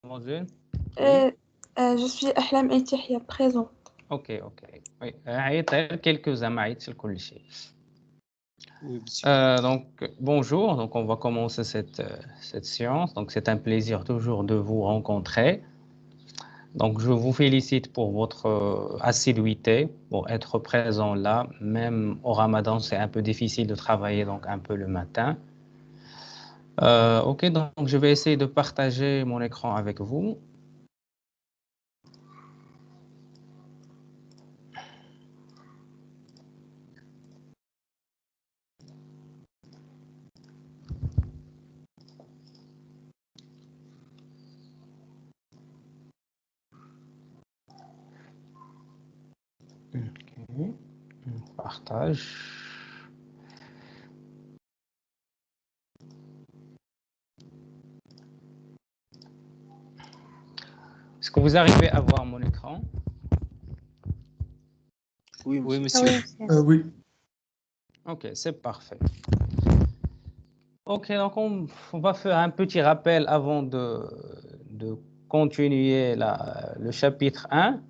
Mademoiselle? Oui, Euh, je suis Ahlam El Tihia, présent. ok, ok. Oui, عيط quelques-uns ما عيطش لكل شيء. Oui, monsieur. Donc, bonjour. Donc, on va commencer cette séance. Donc, c'est un plaisir toujours de vous rencontrer. Donc, je vous félicite pour votre assiduité, pour être présent là. Même au Ramadan, c'est un peu difficile de travailler donc un peu le matin. Ok, donc je vais essayer de partager mon écran avec vous. Ok, on partage. Est-ce que vous arrivez à voir mon écran? Oui, Ah monsieur. oui, monsieur. Oui. Ok, c'est parfait. Ok, donc on va faire un petit rappel avant de continuer le chapitre 1.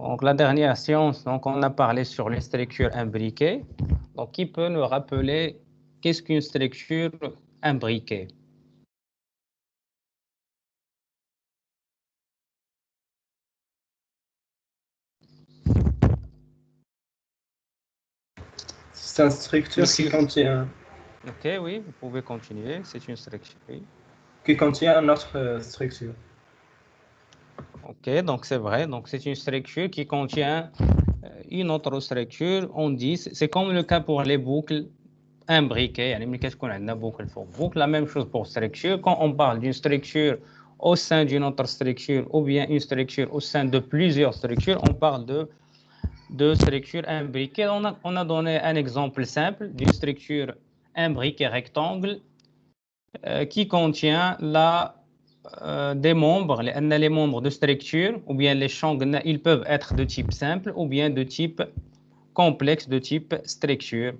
Donc la dernière séance, donc on a parlé sur les structures imbriquées. Donc qui peut nous rappeler qu'est-ce qu'une structure imbriquée? C'est une structure Monsieur. Ok, oui, vous pouvez continuer. C'est une structure. Oui. qui contient une autre structure. Ok, donc c'est vrai. Donc c'est une structure qui contient une autre structure. On dit, c'est comme le cas pour les boucles imbriquées. يعني ملي كتكون عندنا boucle فوق boucle, la même chose pour structure. Quand on parle d'une structure au sein d'une autre structure ou bien une structure au sein de plusieurs structures, on parle de structure imbriquée. On a donné un exemple simple d'une structure imbriquée rectangle qui contient des membres, les membres de structure, ou bien les champs, ils peuvent être de type simple ou bien de type complexe, de type structure.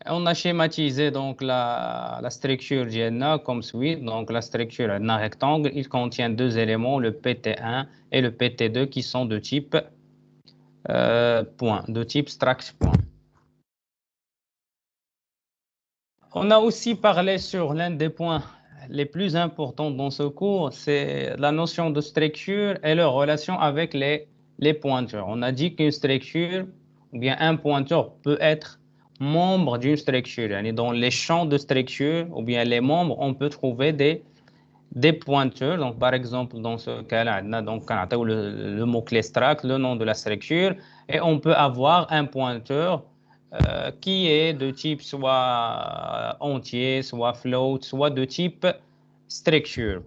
On a schématisé donc la structure d'IENA comme suit. Donc la structure d'un rectangle, il contient deux éléments, le PT1 et le PT2 qui sont de type point, de type struct point. On a aussi parlé sur l'un des points les plus importants dans ce cours, c'est la notion de structure et leur relation avec les pointeurs. On a dit qu'une structure, ou bien un pointeur peut être membre d'une structure. Et dans les champs de structure, ou bien les membres, on peut trouver des pointeurs. Donc, par exemple, dans ce cas-là, donc, on a le mot-clé struct, le nom de la structure, et on peut avoir un pointeur qui est de type soit entier, soit float, soit de type structure.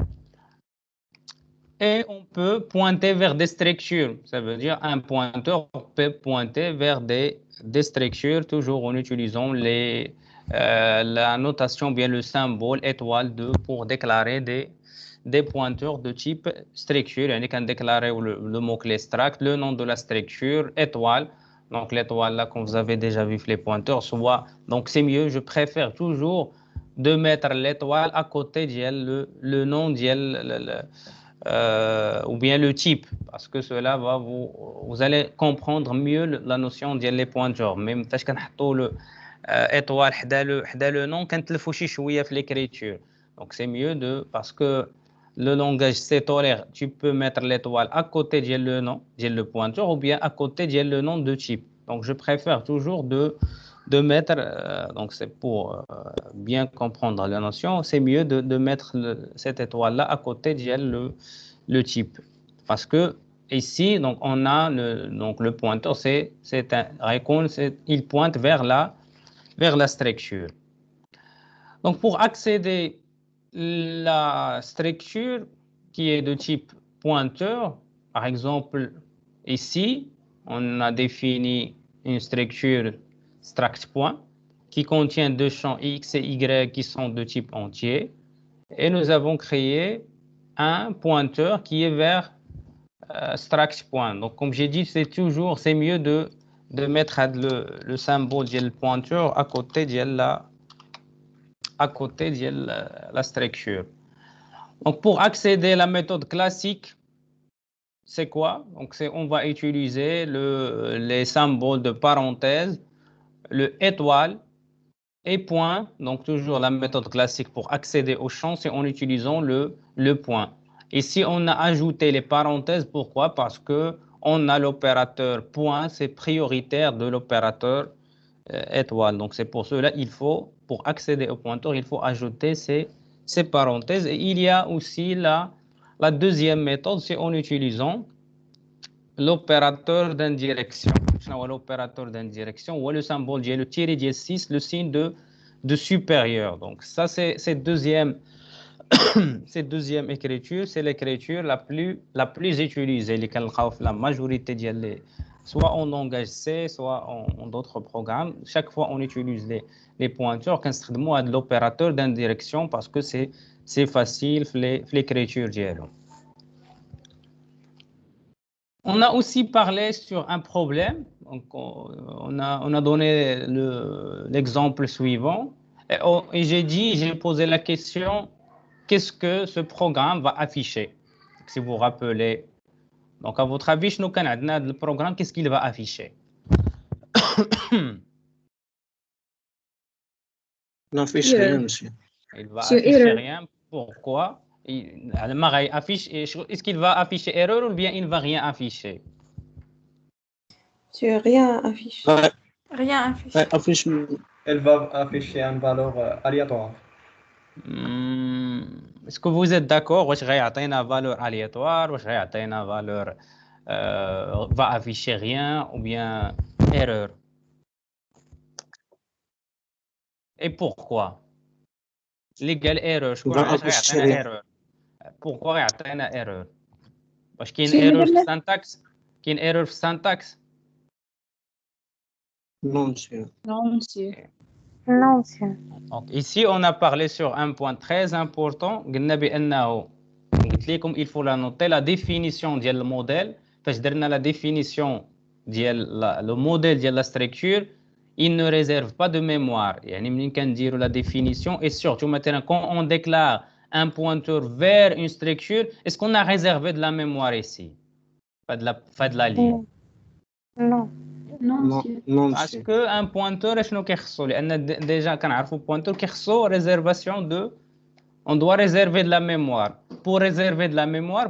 Et on peut pointer vers des structures. Ça veut dire un pointeur peut pointer vers des structures, toujours en utilisant la notation, bien le symbole étoile 2 pour déclarer des pointeurs de type structure. Il y a déclarer le mot-clé struct, le nom de la structure, étoile. Donc l'étoile là, comme vous avez déjà vu les pointeurs, soit donc c'est mieux. Je préfère toujours de mettre l'étoile à côté de le nom ou bien le type, parce que cela va vous allez comprendre mieux la notion ديال les pointeurs. Même فاش كنحطوا le étoile حدا le nom كنتلفوا شي شويه في l'écriture. Donc c'est mieux parce que le langage c'est tolère, tu peux mettre l'étoile à côté de le nom, de le pointeur, ou bien à côté de le nom de type. Donc je préfère toujours de mettre, donc c'est pour bien comprendre la notion, c'est mieux de mettre cette étoile-là à côté de le type. Parce que ici, donc on a donc le pointeur, c'est un icône, il pointe vers la structure. Donc pour accéder la structure qui est de type pointeur, par exemple ici, on a défini une structure struct point qui contient deux champs x et y qui sont de type entier, et nous avons créé un pointeur qui est vers struct point. Donc comme j'ai dit, c'est mieux de mettre le symbole de pointeur à côté de la structure. Donc, pour accéder à la méthode classique, c'est quoi? Donc, on va utiliser les symboles de parenthèse, le étoile et point. Donc, toujours la méthode classique pour accéder au champ, c'est en utilisant le point. Ici, on a ajouté les parenthèses. Pourquoi? Parce que on a l'opérateur point, c'est prioritaire de l'opérateur étoile. Donc, c'est pour cela pour accéder au pointeur, il faut ajouter ces parenthèses. Et il y a aussi la deuxième méthode, c'est en utilisant l'opérateur d'indirection. L'opérateur d'indirection, ou le symbole, le tiré 6, le signe de supérieur. Donc, ça, c'est deuxième écriture, c'est l'écriture la plus utilisée, la majorité soit en langage C, soit en d'autres programmes. Chaque fois, on utilise les pointeurs qu'on de l'opérateur d'indirection parce que c'est facile l'écriture. On a aussi parlé sur un problème. Donc, on a donné l'exemple suivant. Et j'ai posé la question, qu'est-ce que ce programme va afficher? Si vous vous rappelez. Donc, à votre avis, le programme, qu'est-ce qu'il va afficher? N'affiche rien, monsieur. Il va afficher rien. Pourquoi? Est-ce qu'il va afficher erreur ou bien il ne va rien afficher? Rien affiche. Ouais. Rien affiche. Ouais, affiche. Elle va afficher une valeur aléatoire. Est-ce que vous êtes d'accord? واش غيعطينا valeur aléatoire واش غيعطينا valeur va afficher rien ou bien erreur? Et pourquoi? Légal erreur, je crois que erreur. Pourquoi غيعطينا erreur? واش كاين erreur في syntaxe? كاين erreur في syntaxe? Non, monsieur. Non, monsieur. Non, monsieur. Donc, ici, on a parlé sur un point très important. Il faut la noter, la définition du modèle. Parce que la définition le modèle de la structure, il ne réserve pas de mémoire. Il y a dire la définition. Et surtout, maintenant, quand on déclare un pointeur vers une structure, est-ce qu'on a réservé de la mémoire ici? Pas de la ligne. Non. Non, monsieur. Non, Parce monsieur. qu'un pointeur, déjà, quand on a un pointeur, réservation on doit réserver de la mémoire. Pour réserver de la mémoire,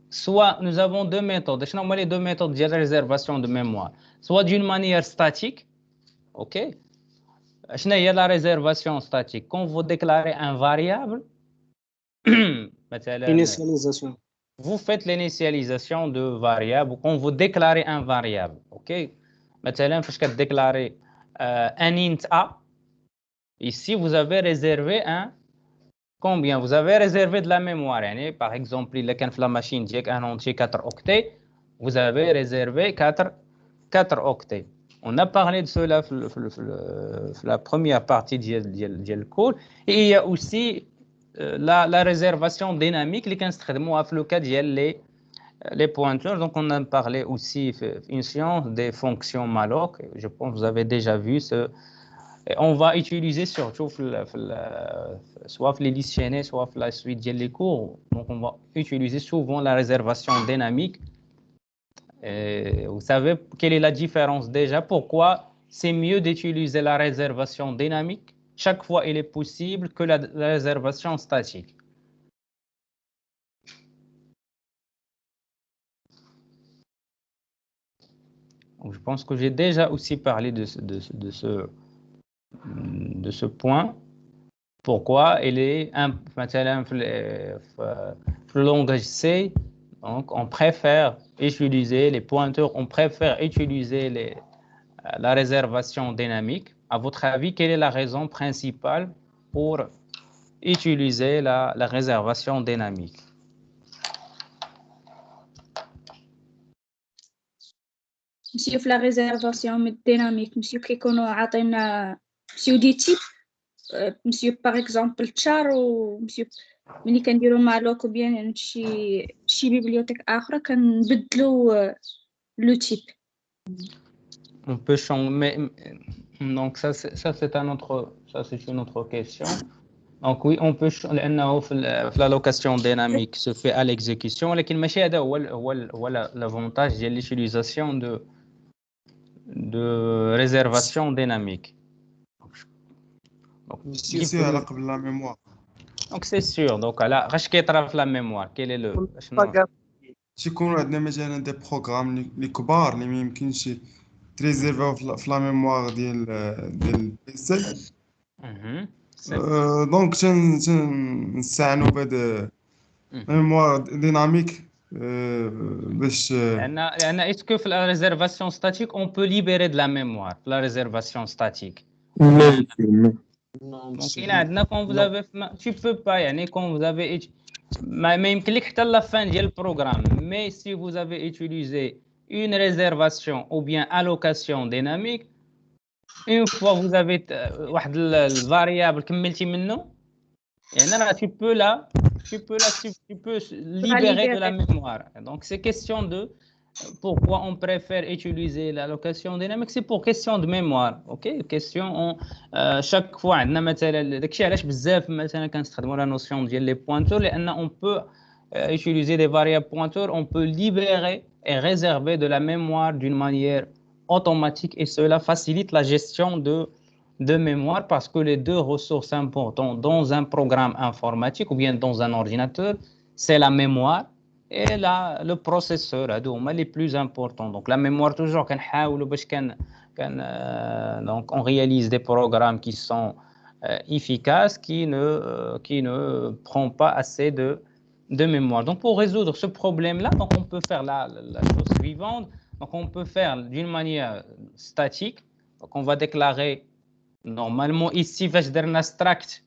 soit nous avons deux méthodes. Les deux méthodes de réservation de mémoire. Soit d'une manière statique, ok? Il y a la réservation statique. Quand vous déclarez un variable, Initialisation. vous faites l'initialisation de variable quand vous déclarez un variable, ok? Maintenant, quand vous déclarez un int a, ici vous avez réservé combien? Vous avez réservé de la mémoire. Par exemple, il y a la machine qui a un entier 4 octets, vous avez réservé 4 octets. On a parlé de cela dans la première partie du cours. Et il y a aussi la réservation dynamique, le cas les pointeurs. Donc, on a parlé aussi une science des fonctions malloc. Je pense que vous avez déjà vu ce. Et on va utiliser surtout soit les lycéens, soit la suite des cours. Donc, on va utiliser souvent la réservation dynamique. Et vous savez quelle est la différence déjà? Pourquoi c'est mieux d'utiliser la réservation dynamique? Chaque fois, il est possible que la réservation statique. Donc, je pense que j'ai déjà aussi parlé de ce point. Pourquoi il est le langage C, donc on préfère utiliser les pointeurs, on préfère utiliser la réservation dynamique. À votre avis, quelle est la raison principale pour utiliser la réservation dynamique? Monsieur, في la réservation dynamique, monsieur, كيكونوا عاطينا monsieur des types, monsieur par exemple char ou monsieur ملي كنديروا malloc ou bien شي bibliothèque اخرى كنبدلوا le type. On peut changer, donc ça c'est une autre question. Donc oui, on peut لأنه في l'allocation dynamique se fait à l'exécution ولكن ماشي هذا هو l'avantage ديال l'utilisation de réservation dynamique. C'est à la قبل la mémoire. Donc c'est sûr. Donc على غاش كيطرا في la mémoire. Quel est le تيكونوا عندنا مثلا دي بروغرام اللي كبار اللي ما يمكنش تريزيرفاو في لا ميموار ديال البيسي. دونك تنستعنوا بهاد ميموار ديناميك باش لأن est-ce que في la réservation statique on peut libérer de la mémoire la réservation statique. Non, Donc il a quand vous avez tu peux pas يعني quand vous avez ما يمكن لك حتى la fin ديال البروغرام mais si vous avez utilisé une réservation ou bien allocation dynamique une fois vous avez واحد الفاريابل كملتي منه يعني راه tu peux libérer de la mémoire. Donc c'est question de pourquoi on préfère utiliser l'allocation dynamique, c'est pour question de mémoire. OK, question on chaque fois عندنا مثلا داكشي علاش بزاف مثلا كنستخدموا la notion ديال les pointeurs لان on peut utiliser des variables pointeurs, on peut libérer et réserver de la mémoire d'une manière automatique et cela facilite la gestion de mémoire parce que les deux ressources importantes dans un programme informatique ou bien dans un ordinateur, c'est la mémoire et le processeur. هادو هما les plus importants. Donc la mémoire toujours كنحاولوا باش donc on réalise des programmes qui sont efficaces qui ne prend pas assez de mémoire. Donc pour résoudre ce problème là, donc on peut faire la chose suivante. Donc on peut faire d'une manière statique. Donc on va déclarer normalement ici فاش درنا struct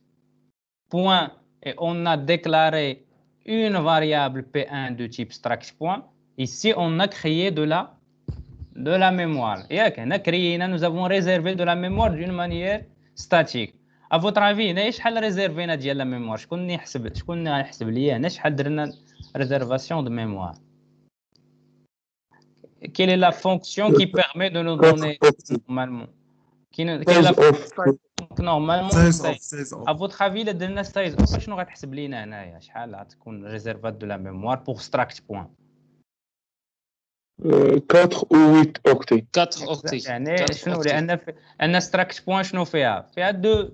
point et on a déclaré une variable P1 de type struct point. Ici on a créé de la mémoire. Et nous avons réservé de la mémoire d'une manière statique. À votre avis, شحال ريزيرفينا ديال la mémoire؟ شكون يحسب لي هنا شحال درنا réservation de mémoire؟ Quelle est la fonction qui permet de nous donner normalement? Normalement, à votre avis, le dernier size, شنو غتحسب لينا هنايا؟ شحال غتكون réservate de la mémoire pour struct point؟ 4 ou 8 octets. 4 octets. يعني شنو لأن struct point شنو فيها؟ فيها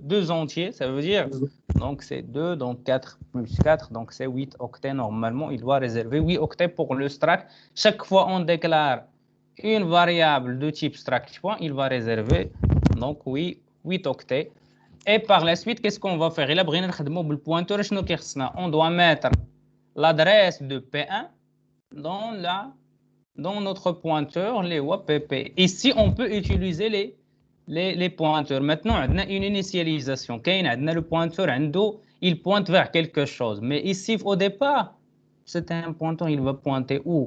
deux entiers, ça veut dire donc c'est 2 donc 4 plus 4 donc c'est 8 octets normalement, il doit réserver 8 octets pour le struct. Chaque fois on déclare une variable de type struct point, il va réserver donc 8 octets. Et par la suite, qu'est-ce qu'on va faire? Il a besoin de le pointeur. On doit mettre l'adresse de P1 dans notre pointeur, les WAPP. Ici, on peut utiliser les pointeurs. Maintenant, on a une initialisation. Le pointeur, il pointe vers quelque chose. Mais ici, au départ, c'est un pointeur, il va pointer où?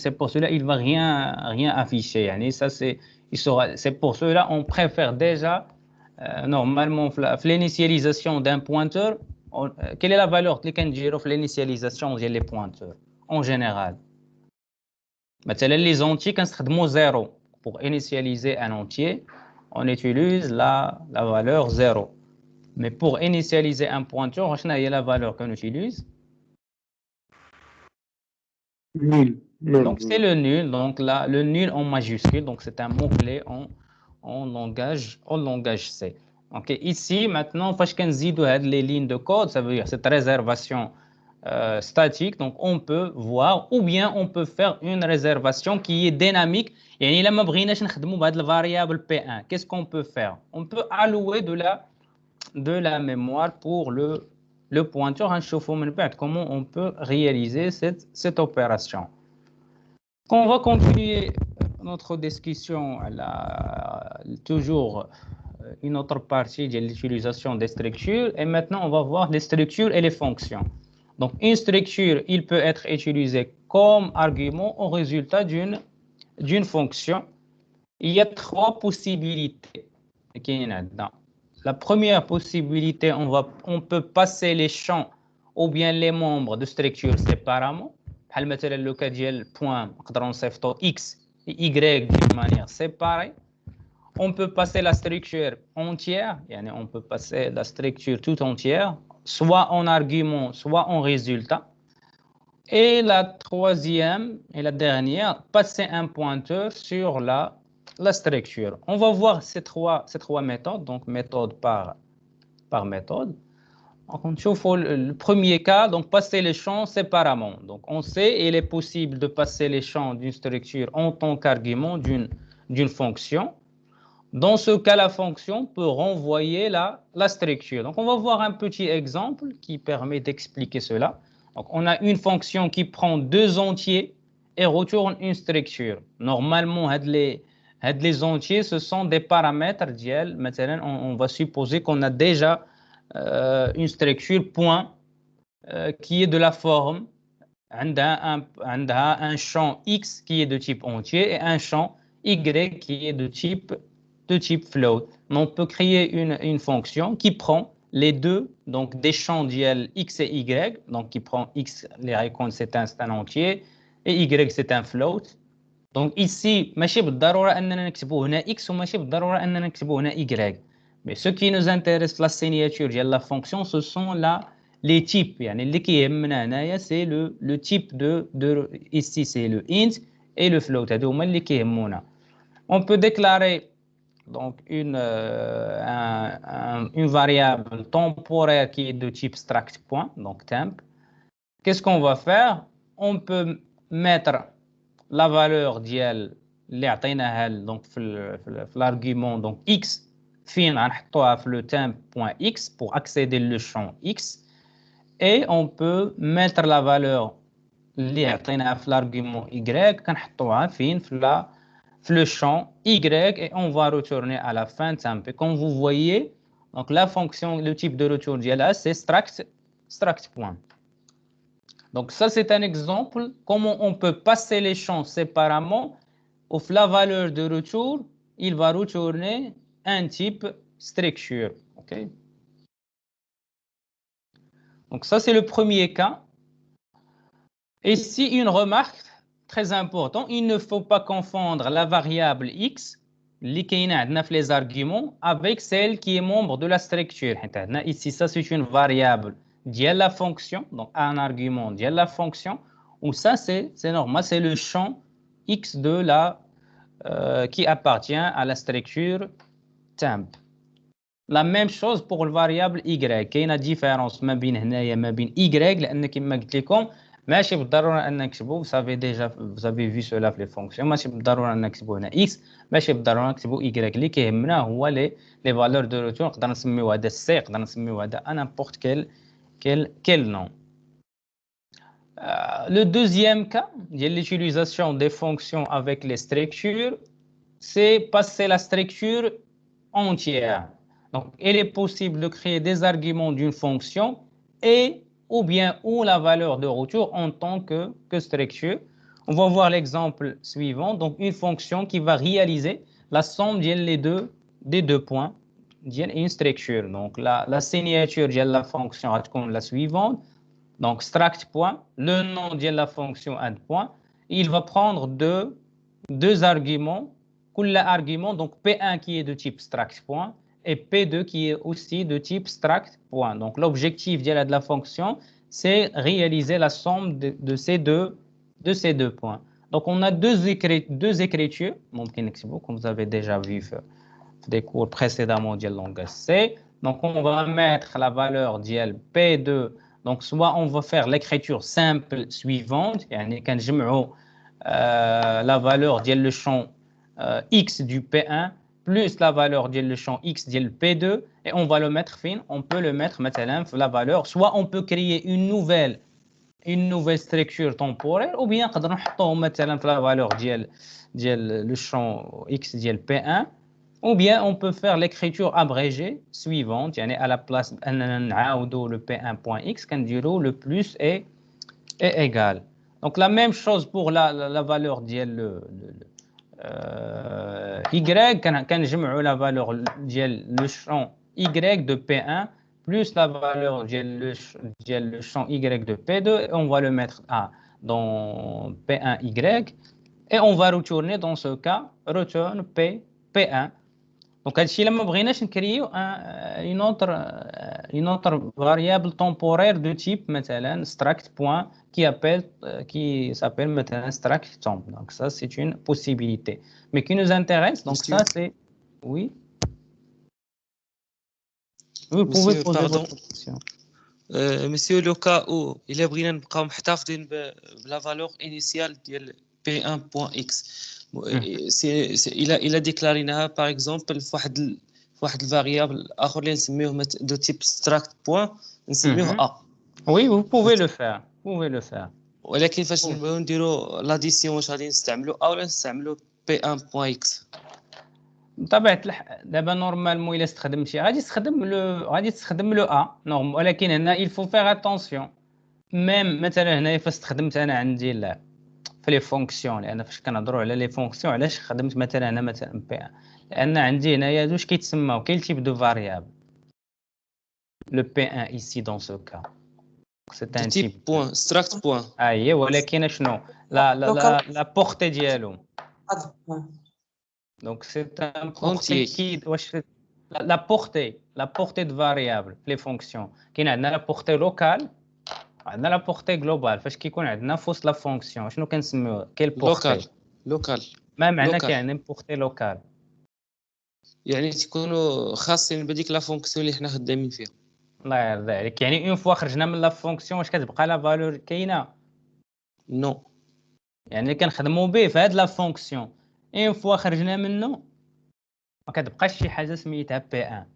C'est pour cela qu'il ne va rien afficher. C'est pour cela qu'on préfère déjà, normalement, l'initialisation d'un pointeur. Quelle est la valeur de l'initialisation des pointeurs en général? Les entiers, quand on 0 pour initialiser un entier, on utilise la valeur 0. Mais pour initialiser un pointeur, quelle est la valeur qu'on utilise? Nul. Donc c'est le nul. Donc là, le nul en majuscule. Donc c'est un mot-clé en langage C. Okay. Ici, maintenant, parce qu'on zide les lignes de code, ça veut dire cette réservation statique. Donc on peut voir ou bien on peut faire une réservation qui est dynamique. Et là, la variable P1. Qu'est-ce qu'on peut faire? On peut allouer de la mémoire pour le pointeur. Comment on peut réaliser cette opération? On va continuer notre discussion toujours une autre partie de l'utilisation des structures et maintenant on va voir les structures et les fonctions. Donc une structure, il peut être utilisé comme argument au résultat d'une fonction. Il y a trois possibilités. La première possibilité, on peut passer les champs ou bien les membres de structure séparément. بحال مثلا لو كا ديال point نقدروا نصيفطوا x et y d'une manière séparée on peut passer la structure entière, yani on peut passer la structure tout entière, soit en argument, soit en résultat. Et la troisième et la dernière, passer un pointeur sur la structure. On va voir ces trois méthodes, donc méthode par méthode. Donc, on trouve le premier cas, donc passer les champs séparément. Donc, on sait qu'il est possible de passer les champs d'une structure en tant qu'argument d'une fonction. Dans ce cas, la fonction peut renvoyer la structure. Donc, on va voir un petit exemple qui permet d'expliquer cela. Donc, on a une fonction qui prend deux entiers et retourne une structure. Normalement, les entiers, ce sont des paramètres d'IL. Maintenant, on va supposer qu'on a déjà une structure point qui est de la forme un champ X qui est de type entier et un champ Y qui est de type float. On peut créer une fonction qui prend les deux, donc des champs d'IL X et Y, donc qui prend X, les icônes c'est un entier, et Y c'est un float. Donc ici, ماشي بالضرورة أننا نكتبوا هنا X وماشي بالضرورة أننا نكتبوا هنا Y. Mais ce qui nous intéresse, la signature de la fonction, ce sont les types. C'est le type de ici, c'est le int et le float. On peut déclarer donc une variable temporaire qui est de type struct point, donc temp. Qu'est-ce qu'on va faire? On peut mettre la valeur d'IL donc l'argument donc X. Fin le temp.x pour accéder au champ X et on peut mettre la valeur l'argument Y le champ Y et on va retourner à la fin temp. Et comme vous voyez, donc la fonction, le type de retour là, c'est struct point. Donc ça c'est un exemple comment on peut passer les champs séparément. Au la valeur de retour, il va retourner un type structure. Okay? Donc ça, c'est le premier cas. Ici, une remarque très importante, il ne faut pas confondre la variable x, les arguments, avec celle qui est membre de la structure. Ici, ça, c'est une variable de la fonction, donc un argument de la fonction, ou ça, c'est normal, c'est le champ x qui appartient à la structure temp. La même chose pour la variable y. Il y a une différence entre y لأن كما قلت لكم ماشي بالضرورة أن نكتبوا vous avez vu cela في les fonctions ماشي بالضرورة أن نكتبوا هنا x ماشي بالضرورة نكتبوا y اللي كيهمنا هو les valeurs de retour نقدر نسميو هذا c نقدر نسميو هذا n'importe quel nom. Le deuxième cas de l'utilisation des fonctions avec les structures, c'est passer la structure entière. Donc, il est possible de créer des arguments d'une fonction ou bien la valeur de retour en tant que structure. On va voir l'exemple suivant. Donc, une fonction qui va réaliser la somme des deux points d'une structure. Donc, la signature de la fonction est la suivante. Donc, struct point, le nom de la fonction add point. Il va prendre deux arguments. Argument, donc P1 qui est de type struct point et P2 qui est aussi de type struct point. Donc l'objectif de la fonction, c'est réaliser la somme de ces deux points. Donc on a deux écritures, comme vous avez déjà vu des cours précédemment de langage C. Donc on va mettre la valeur de P2. Donc soit on va faire l'écriture simple suivante, la valeur de le champ x du P1 plus la valeur du champ x du P2 et on va le mettre on peut le mettre maintenant la valeur, soit on peut créer une nouvelle structure temporaire ou bien on peut mettre la valeur le champ x du P1 ou bien on peut faire l'écriture abrégée suivante, à la place de le P1.x quand le plus est égal. Donc la même chose pour la valeur y quand j'aime la valeur le champ y de P1 plus la valeur le champ y de P2 et on va le mettre dans P1y et on va retourner dans ce cas return P1 دونك هادشي الا ما بغيناش نكريو une autre variable temporaire de type مثلا struct point qui s'appelle maintenant struct temp. Donc ça c'est une possibilité. Mais qui nous intéresse, donc ça c'est oui. Vous pouvez Monsieur, poser pardon. votre question. Monsieur, le cas où il est بغينا نبقاو محتفظين بلا valeur initiale ديال P1.x. il a déclaré par exemple في واحد الفاريابل اخر اللي نسميوه دو تيب struct point نسميوه a. Oui, vous pouvez le faire. Vous pouvez le faire. ولكن فاش نبغيو نديرو لاديسيون واش غادي نستعملو a ولا نستعملو P1.x؟ بطبيعه دابا نورمالمون الا استخدمتي غادي تستخدم لو ا نورمال، ولكن هنا il faut faire attention. ميم مثلا هنايا فاش استخدمت انا عندي في لي فونكسيون، لان فاش كنهضروا على لي فونكسيون علاش خدمت مثلا انا مثلا بي ان، لان عندي هنايا واش كيتسماو كاين تيب دو فاريابل لو بي ان ici dans ce cas c'est un type point struct point. اييه، ولكن شنو لا بورتي ديالو. Donc c'est un portée qui واش la portée de variable les fonctions كاين عندنا la portée locale عندنا la portée globale. فاش كيكون عندنا في وسط لا فونكسيون شنو كنسميوه كاين لوكال ما معنى كاين portée locale يعني تكونوا خاصين بهذيك لا فونكسيون اللي حنا خدامين فيها. الله يرضي عليك. يعني اون فوا خرجنا من لا فونكسيون واش كتبقى لا فالور كاينه؟ نو. يعني كنخدموا به في هاد لا فونكسيون اون فوا خرجنا منه ما كتبقاش شي حاجه سميتها بي 1.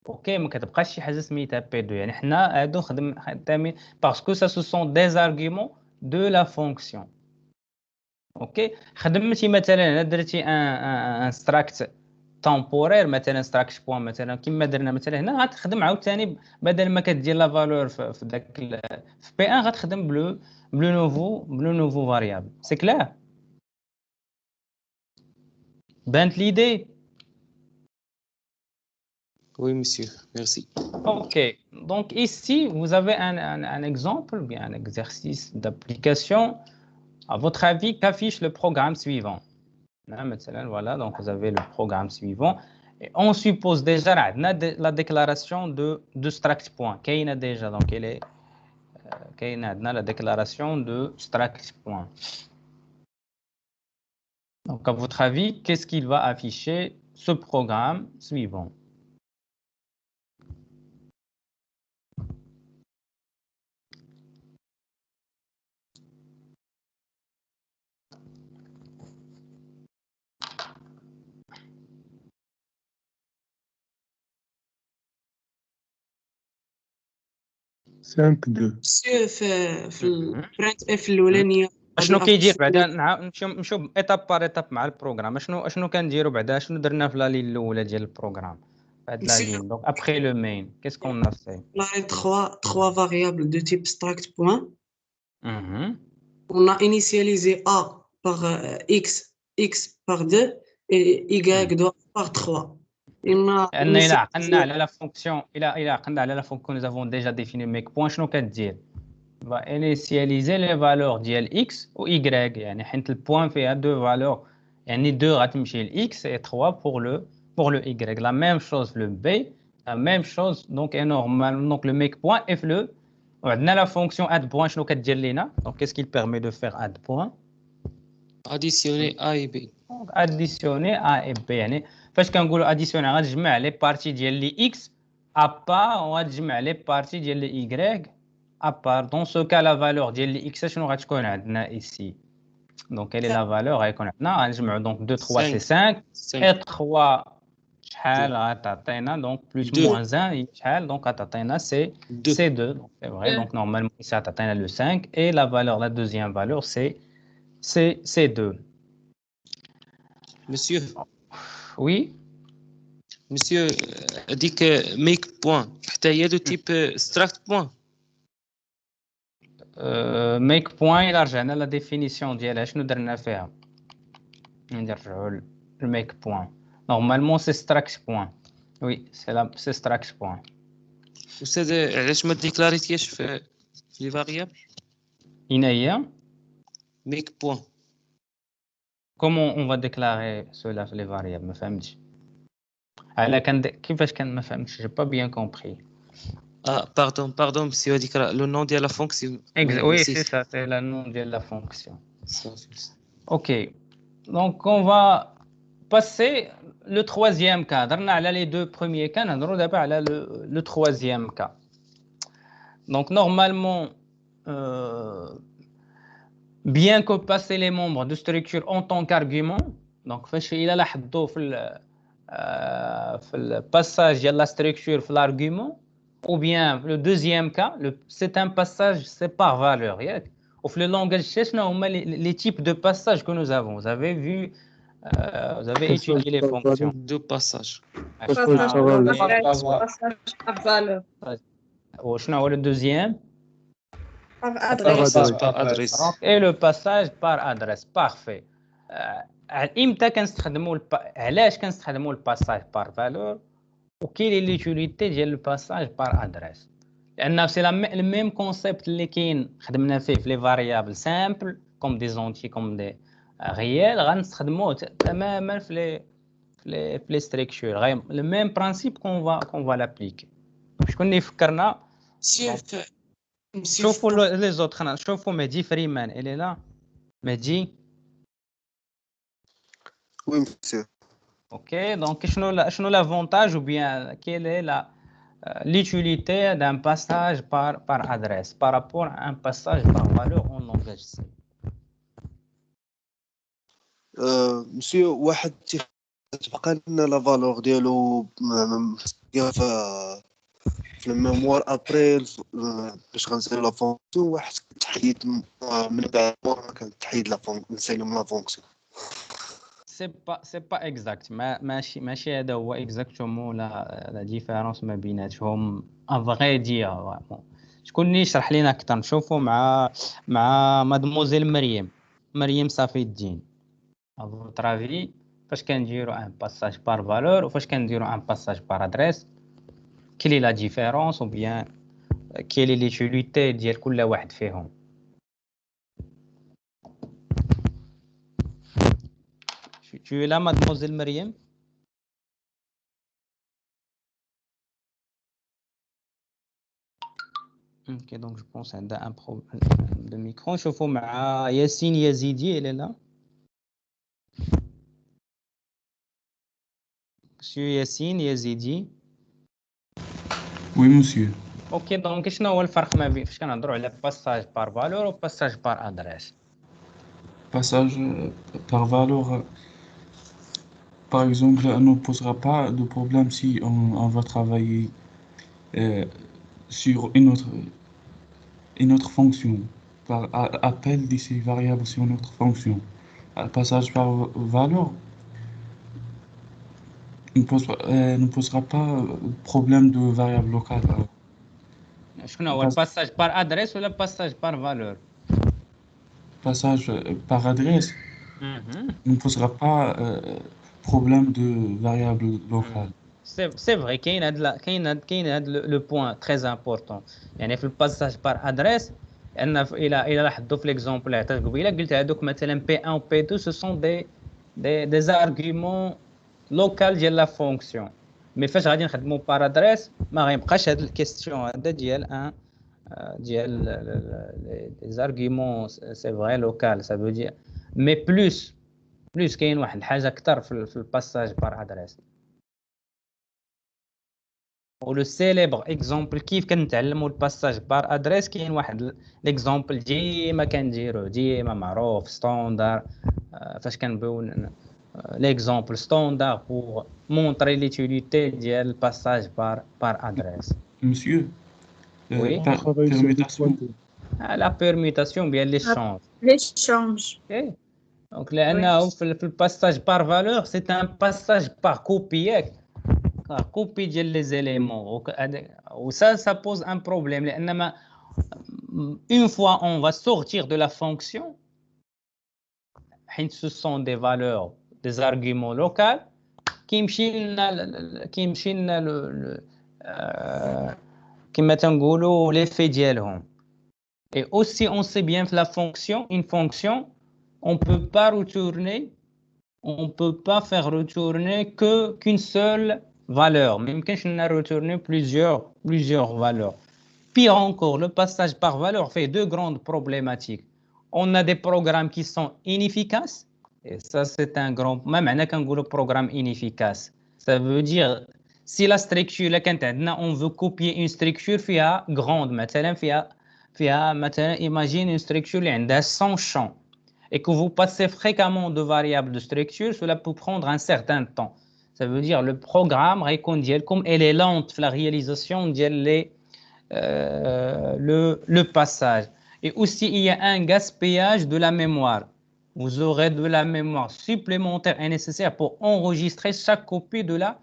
اوكي، ما كتبقاش شي حاجه سميتها بي 2. يعني حنا هادو خدامين باسكو سا سو سون دي زارغيومون دو لا فونكسيون. اوكي، خدمتي مثلا هنا درتي ان ستراكت تامبورير مثلا ستراكت بوين مثلا كما درنا مثلا هنا، غتخدم عاوتاني بدل ما كدير لا فالور في داك في بي 1 غتخدم بلو نوفو فاريابل. سي كلير؟ بانت ليدي؟ Oui, monsieur. Merci. Ok. Donc ici, vous avez un exemple, bien un exercice d'application. À votre avis, qu'affiche le programme suivant? Voilà, donc vous avez le programme suivant. Et on suppose déjà la déclaration de struct point. Qu'il y a déjà, donc elle est la déclaration de struct point. Donc à votre avis, qu'est-ce qu'il va afficher ce programme suivant? Monsieur, في البرنت اف الاولانيه شنو كيدير بعدا؟ نمشيو ايتاب بار ايتاب مع البروغرام. شنو كنديروا بعدا؟ شنو درنا في لا لين الاولى ديال البروغرام؟ هاد لا لين دونك ابخي لو مين كيس كون ا في لا trois variables de type struct point. On a initialisé a par x par 2 et y doit par 3. لان الى عقلنا على لا فونكسيون الى عقلنا على لا فونكسيون nous avons déjà défini ميك بوين. شنو كدير؟ va initialiser les valeurs ديال x و y. يعني حيت البوين فيها دو فالور، يعني 2 غتمشي ل x et 3 pour le y. La même chose le b, la même chose donc est normal. Donc le make point f le وعندنا la fonction add point. شنو كدير لينا؟ donc qu'est-ce qu'il permet de faire add point? Additionner a et b. donc additionner a et b. يعني فاش كنقولوا additionner غتجمع لي بارتي ديال لي x à part وغتجمع لي بارتي ديال لي y à part. Dans ce cas, la valeur de x, شنو غتكون عندنا ici. Donc, quelle est la valeur غيكون عندنا؟ غنجمعوا donc 2 3 c'est 5 et 3 شحال غتعطينا donc plus moins 1 شحال donc غتعطينا c'est 2. Donc c'est vrai. Donc normalement ici غتعطينا le 5 et la valeur, la deuxième valeur c'est 2. Monsieur. Oui. Monsieur, ديك make point حتى هي دو type struct point. make point إلا رجعنا لا ديفينيسيون ديالها شنو درنا فيها؟ نرجعوا الميك بوين. نورمالمون سي ستراكت بوين. وي سي ستراكت بوين. أستاذ علاش ما ديكلاريتياش في لي فاريابل؟ أين هي؟ ميك بوين. كومون اون فا ديكلاري سولا في لي فاريابل؟ ما فهمتش. على كان كيفاش كان ما فهمتش j'ai pas bien compris. Pardon, monsieur هذيك le nom de la fonction. Oui, c'est ça, c'est le nom de la fonction. OK. Donc on va passer le troisième cas. درنا على les deux premiers cas, نهضروا دابا على le troisième cas. Donc normalement bien que passer les membres de structure en tant qu'argument, donc فاش إلا لاحظوا في le passage de la structure في l'argument, ou bien le deuxième cas, c'est un passage, c'est par valeur. Au le langage cherche, les types de passages que nous avons. Vous avez vu, vous avez étudié les fonctions. De passage. Passage par valeur. شنو هو le deuxième? Par adresse. Par adresse. Et le passage par adresse. Parfait. إمتى كنستخدموا علاش كنستخدموا الباساج par valeur وكاين ليوتيليتي ديال الباساج بار ادريس لان سي لو ميم كونسيبت اللي كاين خدمنا فيه في لي فاريابل سامبل كوم دي زونتي كوم دي ريال غنستخدموه تماما في لي ستركتور لو ميم برانسيب كون فا لابليكي. شكون اللي فكرنا شوفوا لي زوت خلينا نشوفوا مهدي فريمان اللي لا مهدي. Oui, monsieur. OK, donc شنو l'avantage ou bien quelle est l'utilité d'un passage par adresse par rapport à un passage par valeur en langage C? monsieur واحد تبقى لنا لا فالور ديالو في الميموار ابري باش غنسالو لا فونكسيون واحد تحيد من بعد ما كنتحيد لا فونكسيون نسالو لا فونكسيون. c'est pas exact ماشي هذا هو exactement la différence ما بيناتهم en vrai dire. شكون اللي يشرح لنا اكثر نشوفوا مع مادموزيل مريم صافي الدين. à votre avis فاش كنديروا un passage par valeur وفاش كنديروا un passage par adresse quelle est la différence ou bien quelle est l'utilité ديال كل واحد فيهم؟ Tu es là, mademoiselle Mariam? Ok, donc je pense qu'il y a un problème de micro. Je vois Yassine Yazidi, elle est là. Monsieur Yassine Yazidi. Oui, monsieur. Ok, donc شنو هو الفرق ما بين فاش كنهضروا على passage par valeur ou passage par adresse? Passage par valeur. Par exemple, ça ne posera pas de problème si on va travailler sur une autre fonction, par appel de ces variables sur une autre fonction. Passage par valeur ne posera pas de problème de variable locale. شنو هو passage par adresse ou le passage par valeur? Passage par adresse ne posera pas problème de variable locale. C'est vrai كاين هذا le point très important. يعني في الباساج par adresse ان الى لاحظوا في ليكزامبل اللي عطيت قبيله قلت هذوك مثلا P1 و P2 ce sont des arguments locaux ديال لا فونكسيون. مي فاش غادي نخدموا par adresse ما غيبقاش هذا الكيستيون هذا ديال les arguments c'est vrai local ça veut dire mais plus كاين واحد الحاجه اكثر في الباساج بار ادريس. ولو سيليبر اكزامبل كيف كنتعلموا الباساج بار ادريس كاين واحد ليكزامبل ديما كنديروه ديما معروف ستاندار فاش كنبغيو ليكزامبل ستاندار بور مونطري ليتيليتي ديال الباساج بار ادريس. Monsieur, Oui. permutation. La permutation bien l'échange. L'échange. Okay. Donc لأنه في الباساج بار فالور سي ان باساج بار كوبي ياك كوبي ديال لي زيليمون و ça pose un problème لأن ما une fois on va sortir de la fonction حيت ce sont des valeurs des arguments locaux كيمشي لنا كما تنقولوا لي في ديالهم. Et aussi on sait bien que la fonction une fonction on peut pas faire retourner qu'une seule valeurs. Même quand on a retourné plusieurs valeurs. Pire encore, le passage par valeur fait deux grandes problématiques. On a des programmes qui sont inefficaces. Et ça, c'est un grand... Même un programme inefficace. Ça veut dire, si la structure, on veut copier une structure grande, imagine une structure qui a 100 champs et que vous passez fréquemment de variables de structure, cela peut prendre un certain temps. Ça veut dire le programme, comme elle est lente, la réalisation, le passage. Et aussi, il y a un gaspillage de la mémoire. Vous aurez de la mémoire supplémentaire et nécessaire pour enregistrer chaque copie de la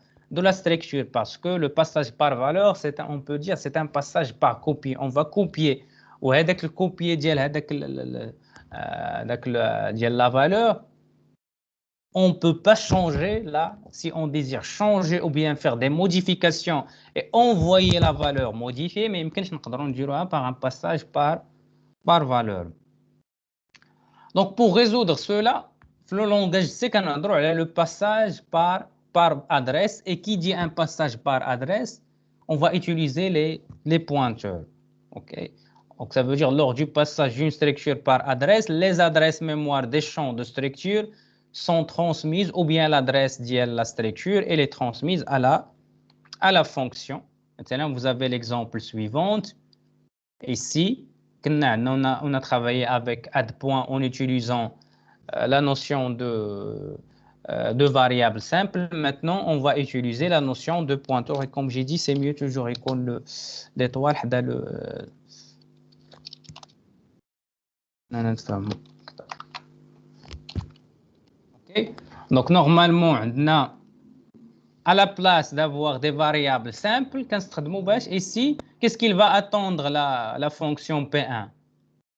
structure, parce que le passage par valeur, on peut dire c'est un passage par copie. On va copier. Ou avec le copier de la valeur, on ne peut pas changer là. Si on désire changer ou bien faire des modifications et envoyer la valeur modifiée, mais il peut par un passage par valeur. Donc, pour résoudre cela, le langage C, le passage par adresse. Et qui dit un passage par adresse, on va utiliser les pointeurs. Okay? Donc, ça veut dire lors du passage d'une structure par adresse, les adresses mémoire des champs de structure sont transmises, ou bien l'adresse de la structure, elle est transmise à la fonction. Maintenant, vous avez l'exemple suivant. Ici, on a travaillé avec add-point en utilisant la notion de variable simple. Maintenant, on va utiliser la notion de pointeur. Et comme j'ai dit, c'est mieux toujours l'étoile. Okay. Donc, normalement, à la place d'avoir des variables simples, ici, qu'est-ce qu'il va attendre la fonction P1?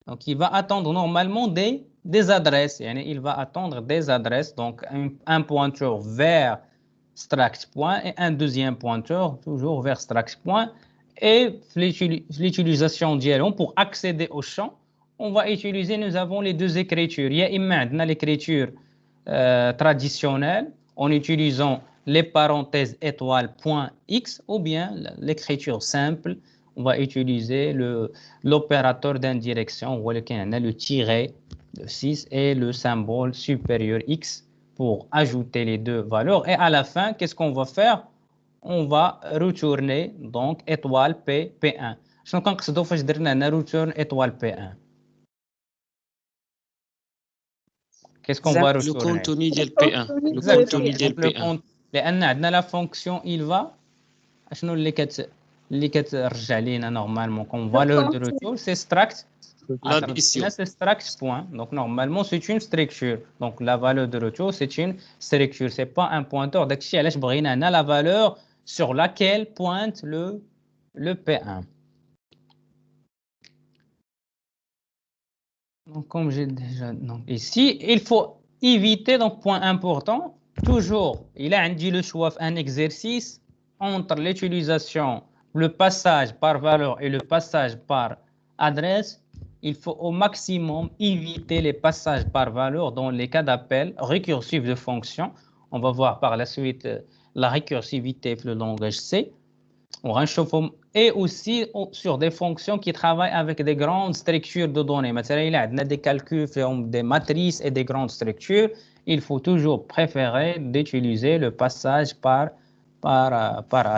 Donc, il va attendre normalement des adresses. Il va attendre des adresses, donc un pointeur vers struct point et un deuxième pointeur toujours vers struct point. Et l'utilisation d'ILON pour accéder au champ, on va utiliser, nous avons les deux écritures. Il y a l'écriture traditionnelle en utilisant les parenthèses étoiles point X, ou bien l'écriture simple, on va utiliser l'opérateur d'indirection, ou le tiret de 6 et le symbole supérieur X pour ajouter les deux valeurs. Et à la fin, qu'est-ce qu'on va faire? On va retourner donc étoile P1. Je ne return étoile P1. Qu'est-ce qu'on va retourner? Le contenu de P1. Le contenu de P1. لأن عندنا la fonction il va شنو اللي كترجع لينا normalement comme valeur de retour, c'est struct. C'est struct point. Donc normalement c'est une structure. Donc la valeur de retour c'est une structure, c'est pas un pointeur. داكشي علاش بغينا هنا la valeur sur laquelle pointe le P1. Donc comme j'ai déjà ici, il faut éviter, donc point important, toujours, il a dit le choix un exercice entre l'utilisation, le passage par valeur et le passage par adresse. Il faut au maximum éviter les passages par valeur dans les cas d'appel récursif de fonction. On va voir par la suite la récursivité dans le langage C. Et aussi sur des fonctions qui travaillent avec des grandes structures de données. Maintenant, il y a des calculs, des matrices et des grandes structures. Il faut toujours préférer d'utiliser le passage par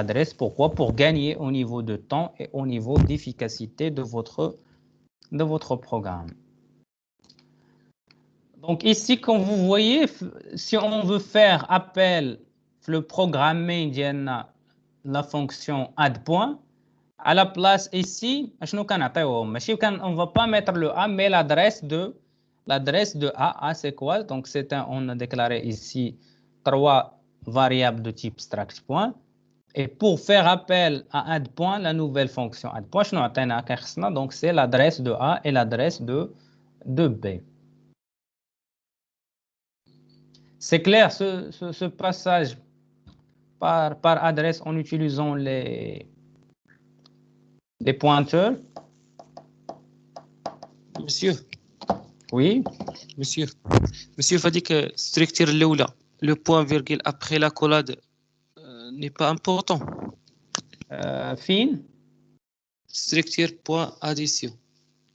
adresse. Pourquoi? Pour gagner au niveau de temps et au niveau d'efficacité de votre programme. Donc ici, comme vous voyez, si on veut faire appel le programming la fonction add-point, à la place ici, on ne va pas mettre le A, mais l'adresse de A. A, c'est quoi? Donc, on a déclaré ici 3 variables de type struct point. Et pour faire appel à add-point, la nouvelle fonction add-point, donc c'est l'adresse de A et l'adresse de B. C'est clair ce passage par adresse en utilisant les pointeurs? Monsieur. Oui. Monsieur, faut dire que structure le point virgule après la collade n'est pas important. فين Structure point addition.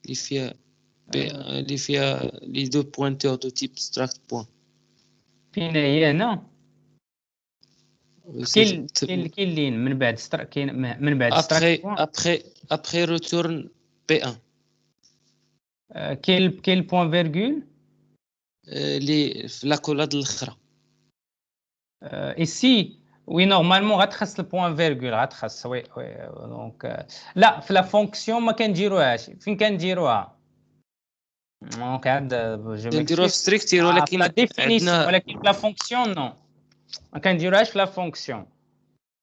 اللي فيها les deux pointeurs de type struct point. فين هي هنا كاين لين من بعد كاين من بعد après return P1. كاين البوان فيرغول اللي في لاكولاد الاخرى. ici oui normalement غتخص البوان فيرغول غتخص وي دونك لا في لا فونكسيون ما كنديروهاش فين كنديروها دونك عاد كنديروها في ستريكتير ولكن لا ديفينيسيون ولكن لا فونكسيون نو ما كنديروهاش في لا فونكسيون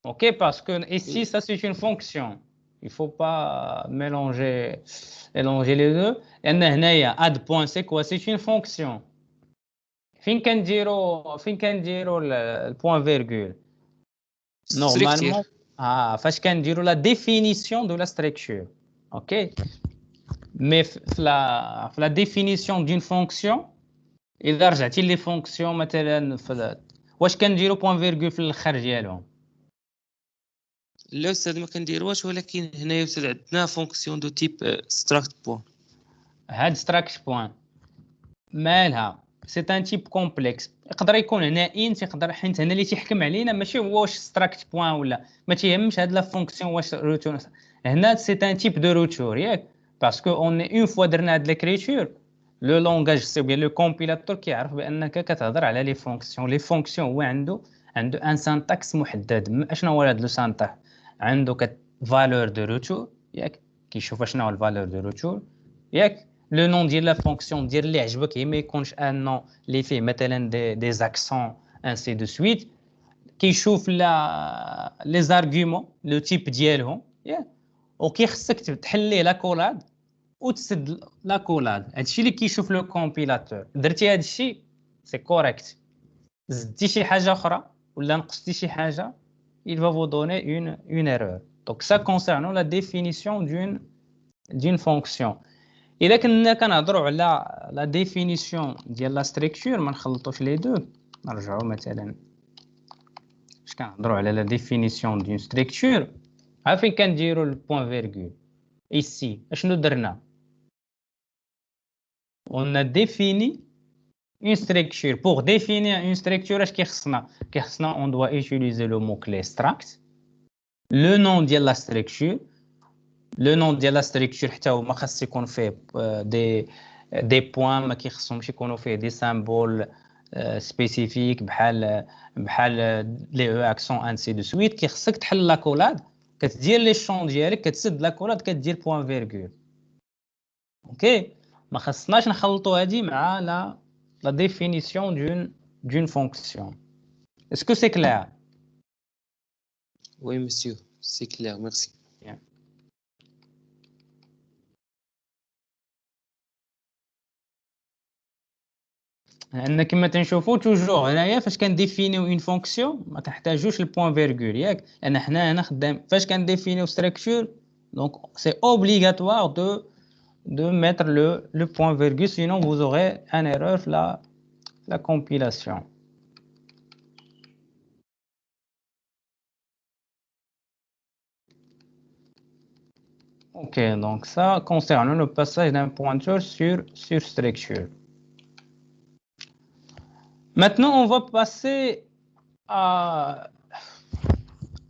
OK parce que ici ça c'est une fonction il faut pas mélanger les deux لان هنايا add point c'est quoi c'est une fonction فين كنديرو البوان فيرغول نورمالمون فاش كنديرو لا ديفينيسيون دو لا ستركتور اوكي مي في لا ديفينيسيون دون فونكسيون اذا رجعتي لي فونكسيون مثلا واش كنديرو بوان فيرغول في الاخر ديالهم لا استاذ ما كنديروهاش ولكن هنايا استاذ عندنا فونكسيون دو تيب ستراكت بوين هاد ستراكت بوين مالها سي ان تيب كومبلكس يقدر يكون هنا انت يقدر حيت هنا اللي تيحكم علينا ماشي هو واش ستراكت بوين ولا ما تيهمش هاد لا فونكسيون واش روتور هنا سي ان تيب دو روتور ياك باسكو اون اون فوا درنا هاد ليكريتور لو لونغاج سي بيان لو كومبيلاتور كيعرف بانك كتهضر على لي فونكسيون هو عنده ان سانتاكس محدد اشنو هو هاد لو سانتاكس عنده فالور دو روتور ياك كيشوف شنو هو الفالور دو روتور ياك لو نون ديال لا فونكسيون ديال اللي عجبك ما يكونش ان نون اللي فيه مثلا دي زاكسون انسي دو سويت كيشوف لا لي زارغومون لو تيب ديالهم ياك وكيخصك تحليه لا كولاد وتسد لا كولاد هادشي اللي كيشوف لو كومبيلاتور درتي هادشي سي كوريكت زدتي شي حاجه اخرى ولا نقصتي شي حاجه il va vous donner une erreur donc ça concernant la définition d'une fonction الا كنا كنهضروا على لا ديفينيسيون ديال لا ستركتور ما نخلطوش لي دو نرجعوا مثلا اش كنهضروا على لا ديفينيسيون دون ستركتور عارفين كنديروا البوين فيرغول ici اشنو درنا on a défini une structure pour définir une structure اش كيخصنا on doit utiliser le mot clé struct le nom ديال لا structure لو نون ديال لا ستركتور حتى هو ما خاص يكون فيه دي بوين ما كيخصهمش يكونوا فيه دي سامبول سبيسيفيك بحال لي او اكسون انسي دو سويت كيخصك تحل لا كولاد كتدير لي شون ديالك كتسد لا كولاد كدير بوين فيرغول اوكي ما خصناش نخلطوا هذه مع لا ديفينيسيون دون فونكسيون اسكو سي كلير وي مسيو سي كلير ميرسي لان كما تنشوفوا توجور هنايا فاش كنديفينيو اون فونكسيون ما كنحتاجوش البوين فيرغول ياك لان حنا هنا خدام فاش كنديفينيو ستركتور دونك سي اوبليغاتوار دو mettre le point virgule sinon vous aurez un erreur la compilation OK donc ça concerne le passage d'un pointeur sur structure. Maintenant, on va passer à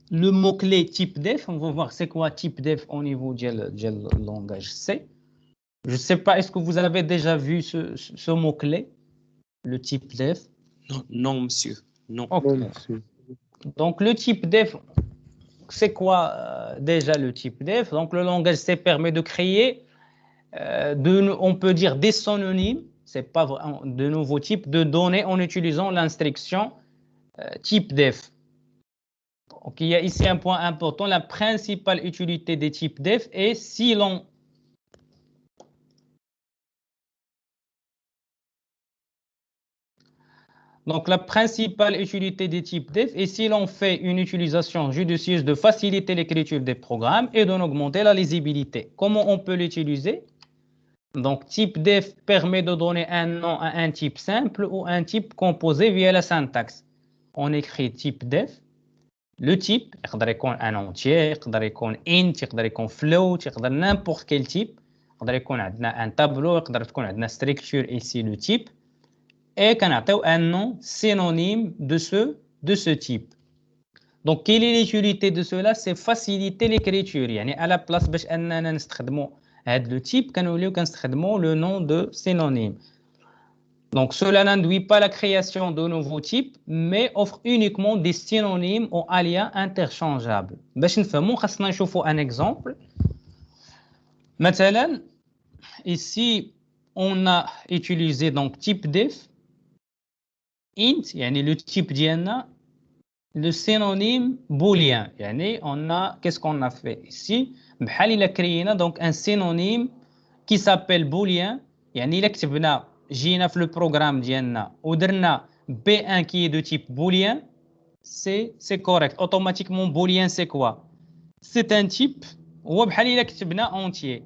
le mot-clé type def. On va voir c'est quoi type def au niveau du langage C. Je ne sais pas, est-ce que vous avez déjà vu ce mot-clé, le type def? Non, monsieur. Non. Okay. Non, monsieur. Donc, le type def, c'est quoi déjà le type def? Donc, le langage C permet de créer, on peut dire des synonymes. C'est pas de nouveaux types de données en utilisant l'instruction type def. Donc, il y a ici un point important. La principale utilité des types def est si l'on donc la principale utilité des types def est si l'on fait une utilisation judicieuse de faciliter l'écriture des programmes et d'en augmenter la lisibilité. Comment on peut l'utiliser? Donc, type def permet de donner un nom à un type simple ou un type composé via la syntaxe. On écrit type def Le type يقدر يكون un entier يقدر يكون int يقدر يكون float يقدر n'importe quel type يقدر يكون عندنا un tableau يقدر تكون عندنا structure ici le type et كنعطيو un nom synonyme de ce type. Donc quelle est l'utilité de cela? C'est faciliter l'écriture. يعني à la place باش اننا نستخدموا هذا le type كنوليو كنستخدموا le nom de synonyme. Donc cela n'induit pas la création de nouveaux types mais offre uniquement des synonymes ou alias interchangeables. باش نفهموا خاصنا نشوفوا un exemple. مثلا ici on a utilisé donc type def int يعني le type ديالنا le synonyme booléen يعني on a qu'est-ce qu'on a fait ici بحال إلا كرينا donc un synonyme qui s'appelle booléen يعني إلا كتبنا جينا في le programme ديالنا ودرنا B1 qui est de type booléen c'est correct automatiquement booléen c'est quoi c'est un type هو بحال إلا كتبنا entier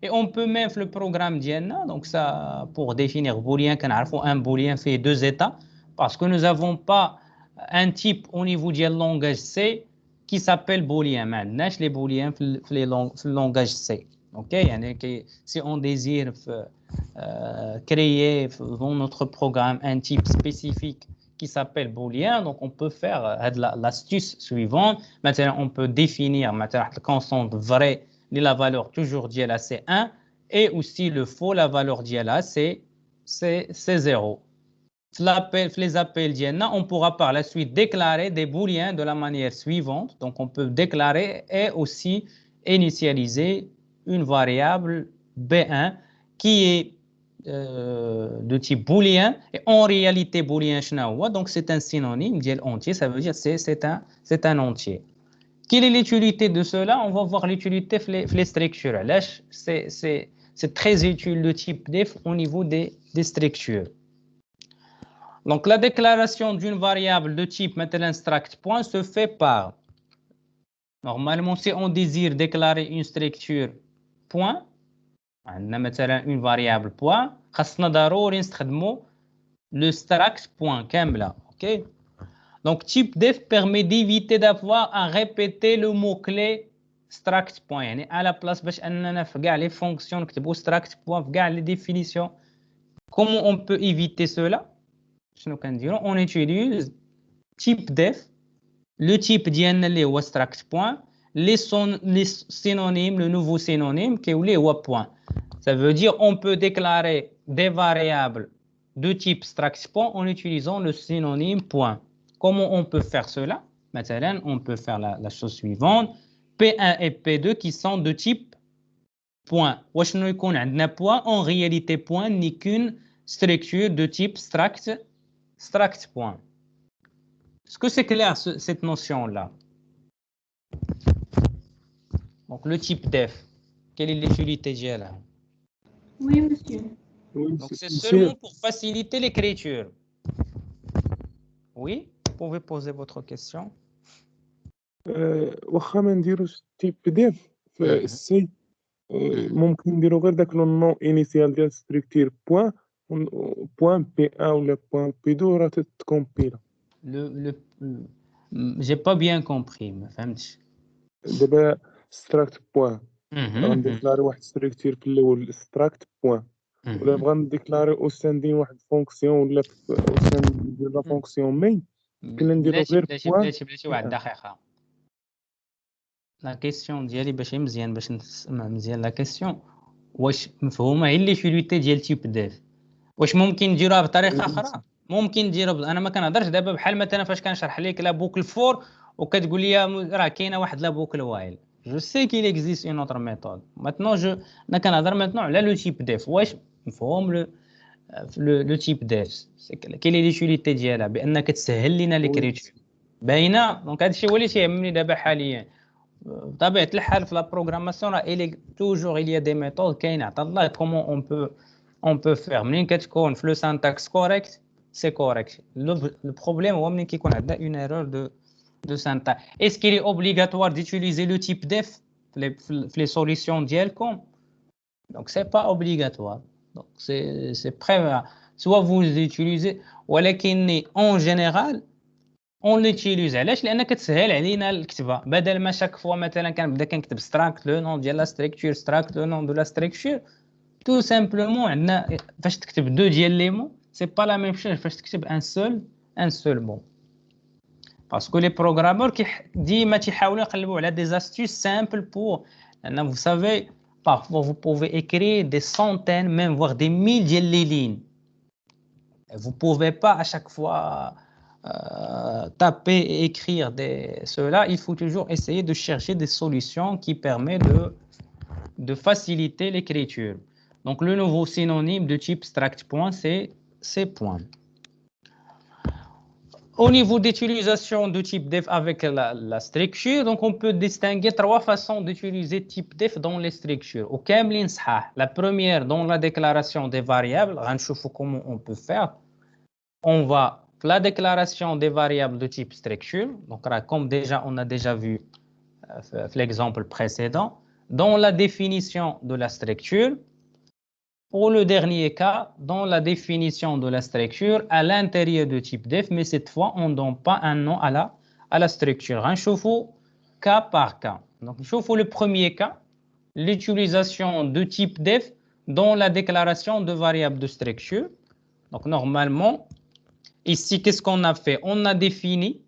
et on peut même في le programme ديالنا donc ça pour définir booléen كنعرفوا un booléen fait deux états parce que nous n'avons pas un type au niveau du langage C qui s'appelle booléen. Maintenant, les booléens le langage C. Ok, si on désire créer dans notre programme un type spécifique qui s'appelle booléen, donc on peut faire l'astuce suivante. Maintenant, on peut définir la constante vraie, la valeur toujours d'ILA c'est 1 et aussi le faux, la valeur d'ILA c'est 0. Les appels d'IENA, on pourra par la suite déclarer des booléens de la manière suivante. Donc, on peut déclarer et aussi initialiser une variable B1 qui est de type booléen. Et en réalité, booléen, donc c'est un synonyme d'IEL entier. Ça veut dire c'est un entier. Quelle est l'utilité de cela? On va voir l'utilité les structures. Là, c'est très utile le type def au niveau des structures. Donc, la déclaration d'une variable de type maintenant struct point se fait par, normalement, si on désire déclarer une structure point, on a maintenant une variable point, خاصنا ضروري نستخدموا le struct point كاملة, ok? Donc, type def permet d'éviter d'avoir à répéter le mot-clé struct point. يعني à la place باش أننا في كاع les fonctions نكتبوا struct point في كاع les définitions. Comment on peut éviter cela? On utilise type def, le type ديالنا اللي هو struct point, les synonymes, le nouveau synonyme qui est le point. Ça veut dire on peut déclarer des variables de type struct point en utilisant le synonyme point. Comment on peut faire cela? Maintenant, on peut faire la chose suivante. P1 et P2 qui sont de type point. واش يكون عندنا point? En réalité, point n'est qu'une structure de type struct point. Est-ce que c'est clair cette notion-là? Donc le type def, quelle est l'utilité d'elle? Oui, monsieur. Donc c'est seulement pour faciliter l'écriture. Oui, vous pouvez poser votre question. واخا ما نديروش تيب ديف في السي ممكن نديرو غير داك لو نون انيسيال ديال ستركتير بوان بي 1 ولا بوان بي 2 راه تتكومبيلا. J'ai pas bien compris, ما فهمتش. دابا ستراكت بوان غنديكلاري واحد ستركتير في الاول ستراكت بوان ولا بغا نديكلاري او سان ديال واحد فونكسيون ولا او سان ديال لا فونكسيون مي كنا نديرو غير بوان. بلاتي واحد دقيقة. لا كيسيون ديالي باش مزيان باش نسمع مزيان لا كيسيون واش مفهومه هي ليوتيليتي ديال تيب ديف. واش ممكن نديروها بطريقه اخرى؟ ممكن نديرها انا ما كنهضرش دابا بحال مثلا فاش كنشرح لك لا بوكل فور وكتقول لي راه كاينه واحد لا بوكل وايل. جو سي كيل اكزيست اون اوتر ميثود ماتنون انا كنهضر ماتنون على لو تيب ديف. واش مفهوم لو تيب ديف كاين لي ليوتيليتي ديالها بانك تسهل لنا ليكريتور باينه. دونك هذا الشيء هو اللي تيهمني دابا حاليا. بطبيعه الحال في لا بروغراماسيون راه الي توجور il y a des méthodes كاينه عطا الله كومون on peut faire. منين كتكون في لو سانتاكس كوريكت سي كوريكت. لو بروبليم هو منين كيكون عندنا اون ايرور de syntaxe. Est-ce qu'il est obligatoire d'utiliser le type def في les solutions ديالكم? Donc c'est pas obligatoire. Donc c'est prêt. Soit vous utilisez ولكن en général اون ليتيليز. علاش؟ لان كتسهل علينا الكتابه، بدل ما شاك فوا مثلا كنبدا كنكتب ستراكت لو نون ديال لا ستركتور، ستراكت لو نون دو لا ستركتور. تو سامبلومون عندنا فاش تكتب دو ديال لي مو سي با لا ميم شوز فاش تكتب ان سول مو. باسكو لي بروغرامور ديما تيحاولوا يقلبوا على دي استيوس سامبل بور ان vous savez parfois vous pouvez écrire des centaines même voire des mille ديال لي لين. Vous pouvez pas à chaque fois taper et écrire cela. Il faut toujours essayer de chercher des solutions qui permettent de faciliter l'écriture. Donc le nouveau synonyme de type struct point, c'est point. Au niveau d'utilisation de type def avec la structure, donc on peut distinguer trois façons d'utiliser type def dans les structures. La première, dans la déclaration des variables, comment on peut faire. On va la déclaration des variables de type structure. Donc comme déjà on a déjà vu l'exemple précédent, dans la définition de la structure. Pour le dernier cas, dans la définition de la structure à l'intérieur de type def, mais cette fois, on ne donne pas un nom à la structure. On chauffe cas par cas. Donc, on chauffe le premier cas, l'utilisation de type def dans la déclaration de variables de structure. Donc, normalement, ici, qu'est-ce qu'on a fait? On a défini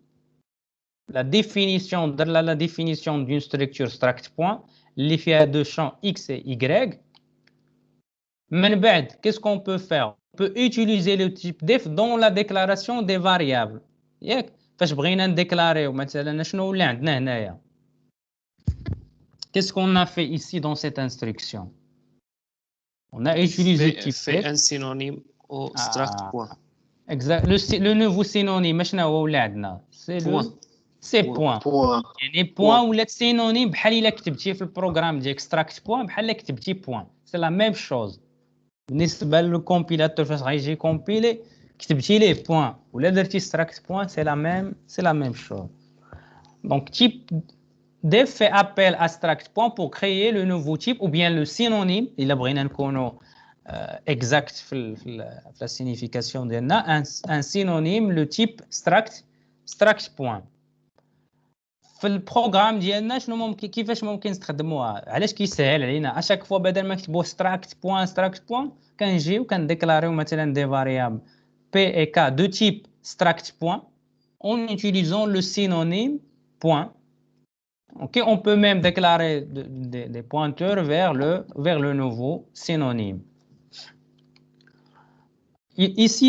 la définition d'une structure struct point, l'effet à deux champs x et y. Qu'est-ce qu'on peut faire? On peut utiliser le type def dans la déclaration des variables. فاش بغينا نديكلاريو مثلا شنو ولا عندنا هنايا. Qu'est-ce qu'on a fait ici dans cette instruction? On a utilisé type def. un synonyme au struct point. Exact. Le nouveau synonyme شنو هو ولا عندنا؟ C'est point. يعني point ولا synonyme بحال الا كتبتي في البروغرام ديالك struct point بحال كتبتي point. C'est la même chose. بالنسبه للكومبيلاتور فاش غيجي كومبيلي كتبتي ليه بوين ولا درتي ستراكت بوين سي لا ميم شوز. دونك تيب def fait appel à struct point pour créer le nouveau type ou bien le synonyme الا بغينا نكونوا exact في la signification ديالنا un synonyme le type struct point. في البروغرام ديالنا شنو ممكن كيفاش ممكن نستخدموها؟ علاش كيسهل علينا اشاك فوا بدل ما نكتبوا ستراكت بوين كنجيو كنديكلاريو مثلا دي فاريابل بي اي كا دو تيب ستراكت بوين en utilisant le synonyme point. OK, on peut même déclarer des pointeurs vers le nouveau synonyme. Ici,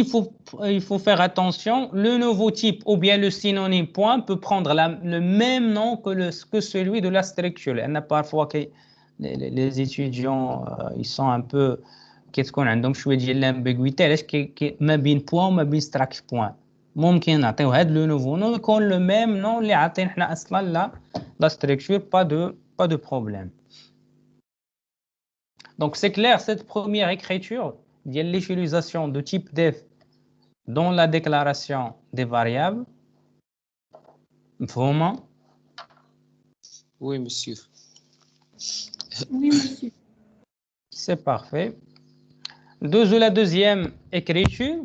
il faut faire attention, le nouveau type ou bien le synonyme point peut prendre le même nom que celui de la structure. Il y a parfois que les étudiants, ils sont un peu, qu'est-ce qu'on a, donc je vais dire l'ambiguïté, est-ce que ما بين point وما بين struct point. ممكن نعطيو هذا le nouveau nom يكون le même nom اللي عاطين حنا اصلا la structure, pas de problème. Donc c'est clair, cette première écriture, il y a l'utilisation de type def dans la déclaration des variables. Vraiment? Oui, monsieur. Oui, monsieur. C'est parfait. La deuxième écriture,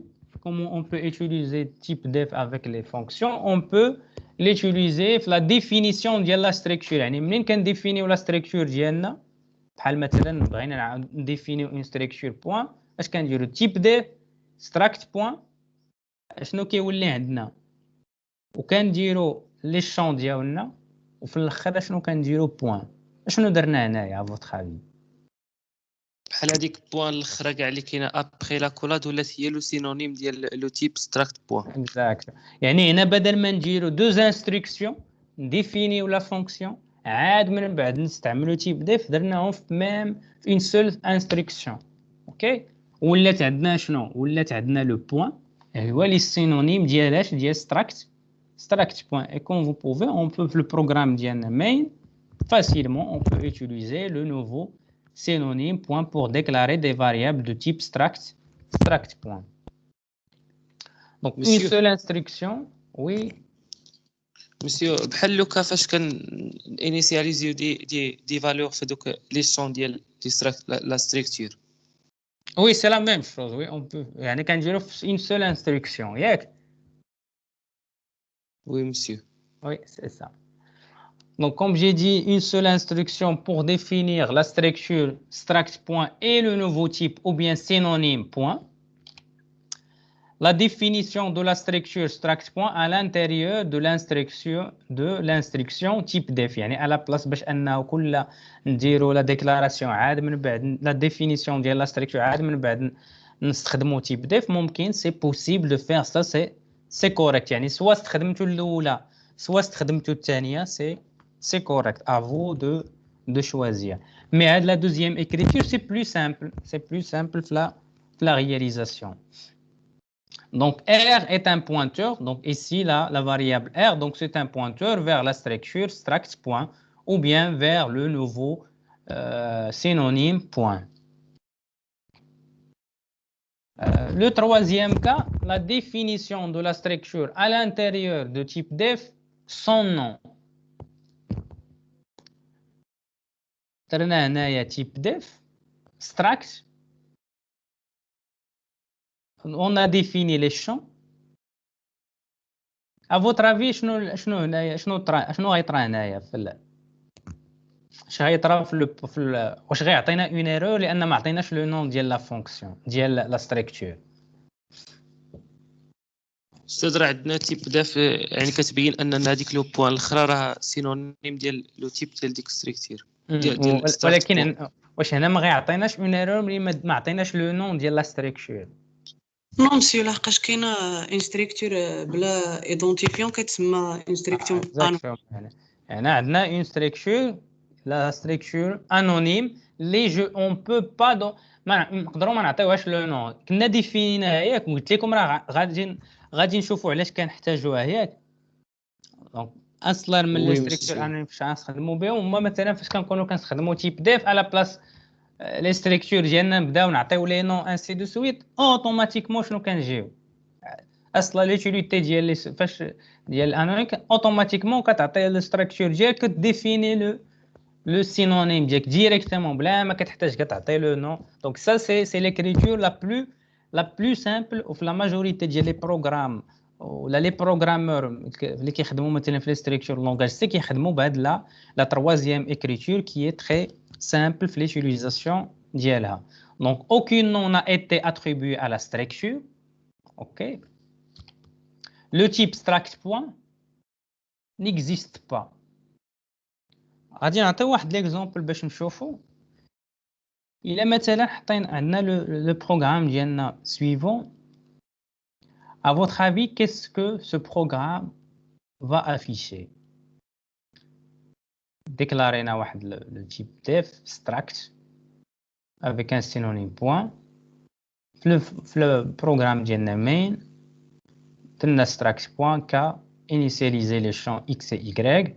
comment on peut utiliser type def avec les fonctions? On peut l'utiliser dans la définition de la structure. يعني منين كنديفينيو la structure ديالنا بحال مثلا بغينا نديفينيو une structure point اش كنديرو type def struct point شنو كيولي عندنا وكنديرو لي شون ديالنا وفي الاخر شنو كنديرو بوين. شنو درنا هنايا فوتر افي؟ بحال هذيك بوين الاخرى كاع اللي كاينه ابري لا كولاد ولات هي لو سينونيم ديال لو تيب ستراكت بوين. اكزاكت. يعني هنا بدل ما نديرو دوز انستركسيون نديفينيو لا فونكسيون عاد من بعد نستعملو تيب ديف درناهم في ميم في اون سول انستركسيون. اوكي ولات عندنا شنو؟ ولات عندنا لو بوين هو لي سينونيم ديال اش؟ ديال struct point. Et comme vous pouvez, on peut le programme ديالنا main facilement on peut utiliser le nouveau synonyme point pour déclarer des variables de type struct point. Donc Monsieur, une seule instruction. Oui. Monsieur, بحال لو كا فاش كان انيسياليزيو دي فالور في دوك لي شون ديال لا ستركتور. Oui, c'est la même chose. Oui, on peut يعني كنديرو في une seule instruction. ياك Oui, monsieur. Oui, c'est ça. Donc, comme j'ai dit, une seule instruction pour définir la structure struct point et le nouveau type ou bien synonyme point. La définition de la structure struct point à l'intérieur de l'instruction type def. يعني à la place باش انه كل نديروا لا ديكلاراسيون عاد من بعد لا ديفينيسيون ديال لا ستركتور عاد من بعد نستخدموا تيب ديف ممكن سي بوسيبل دو فير سا سي كوريكت يعني سوا استخدمتوا الاولى سوا استخدمتوا الثانيه سي كوريكت ا فو دو شوازير مي هاد لا دوزيام écriture c'est plus simple في la réalisation. Donc R est un pointeur, donc ici la variable R, donc c'est un pointeur vers la structure struct point ou bien vers le nouveau synonyme point. Le troisième cas, la définition de la structure à l'intérieur de type def, son nom. درنا هنايا type def struct. On a défini les champs. À votre avis, شنو غيطرا هنايا اش غيطرا واش غيعطينا اون ايرور لان ما عطيناش لو نون ديال لا فونكسيون ديال لا ستركتور. استاذ راه عندنا تيب داف يعني كتبين ان هذيك لو بوين الاخرى راه سينونيم ديال لو تيب ديال ديك ستركتور ولكن واش هنا ما غيعطيناش اون ايرور ملي ما عطيناش لو نون ديال لا ستركتور؟ نو مسيو لحقاش كاينه ان ستركتور بلا ايدونتيفيون كتسمى ان ستركتور هنا عندنا اون ستركتور لا ستركتور انونيم لي جو اون بو با ما نقدروا ما نعطيوهاش لو نون كنا ديفينيناها ياك قلت لكم راه غادي نشوفوا علاش كنحتاجوها ياك. دونك اصلا من لي ستركتور انونيم فاش غنستخدموا بهم هما مثلا فاش كنكونوا كنستخدموا تيب ديف على بلاص لي ستركتور ديالنا نبداو نعطيو لي نون انسي دو سويت اوتوماتيكمون شنو كنجيو اصلا ليوتيليتي ديال فاش ديال الانونيم اوتوماتيكمون كتعطي الستركتور ديالك كديفيني لو سينونيم ديالك ديريكتومون بلا ما كتحتاج كتعطي لو نون. دونك سا سي ليكريتور لا بلو سامبل وفي لا ماجوريتي ديال لي بروغرام ولا لي بروغرامور اللي كيخدموا مثلا في لي ستركتور لونغاج سي كيخدموا بهاد لا تروازيام écriture qui est très simple في l'utilisation ديالها. Donc aucun nom n'a été attribué à la structure. OK. Le type struct point n'existe pas. غادي نعطيو واحد ليكزامبل باش نشوفوا. إلا مثلا حطينا عندنا le programme ديالنا suivant. À votre avis, qu'est-ce que ce programme va afficher? Déclarez le type def struct avec un synonyme point. Le programme ديالنا main درنا struct point k initialiser les champs x et y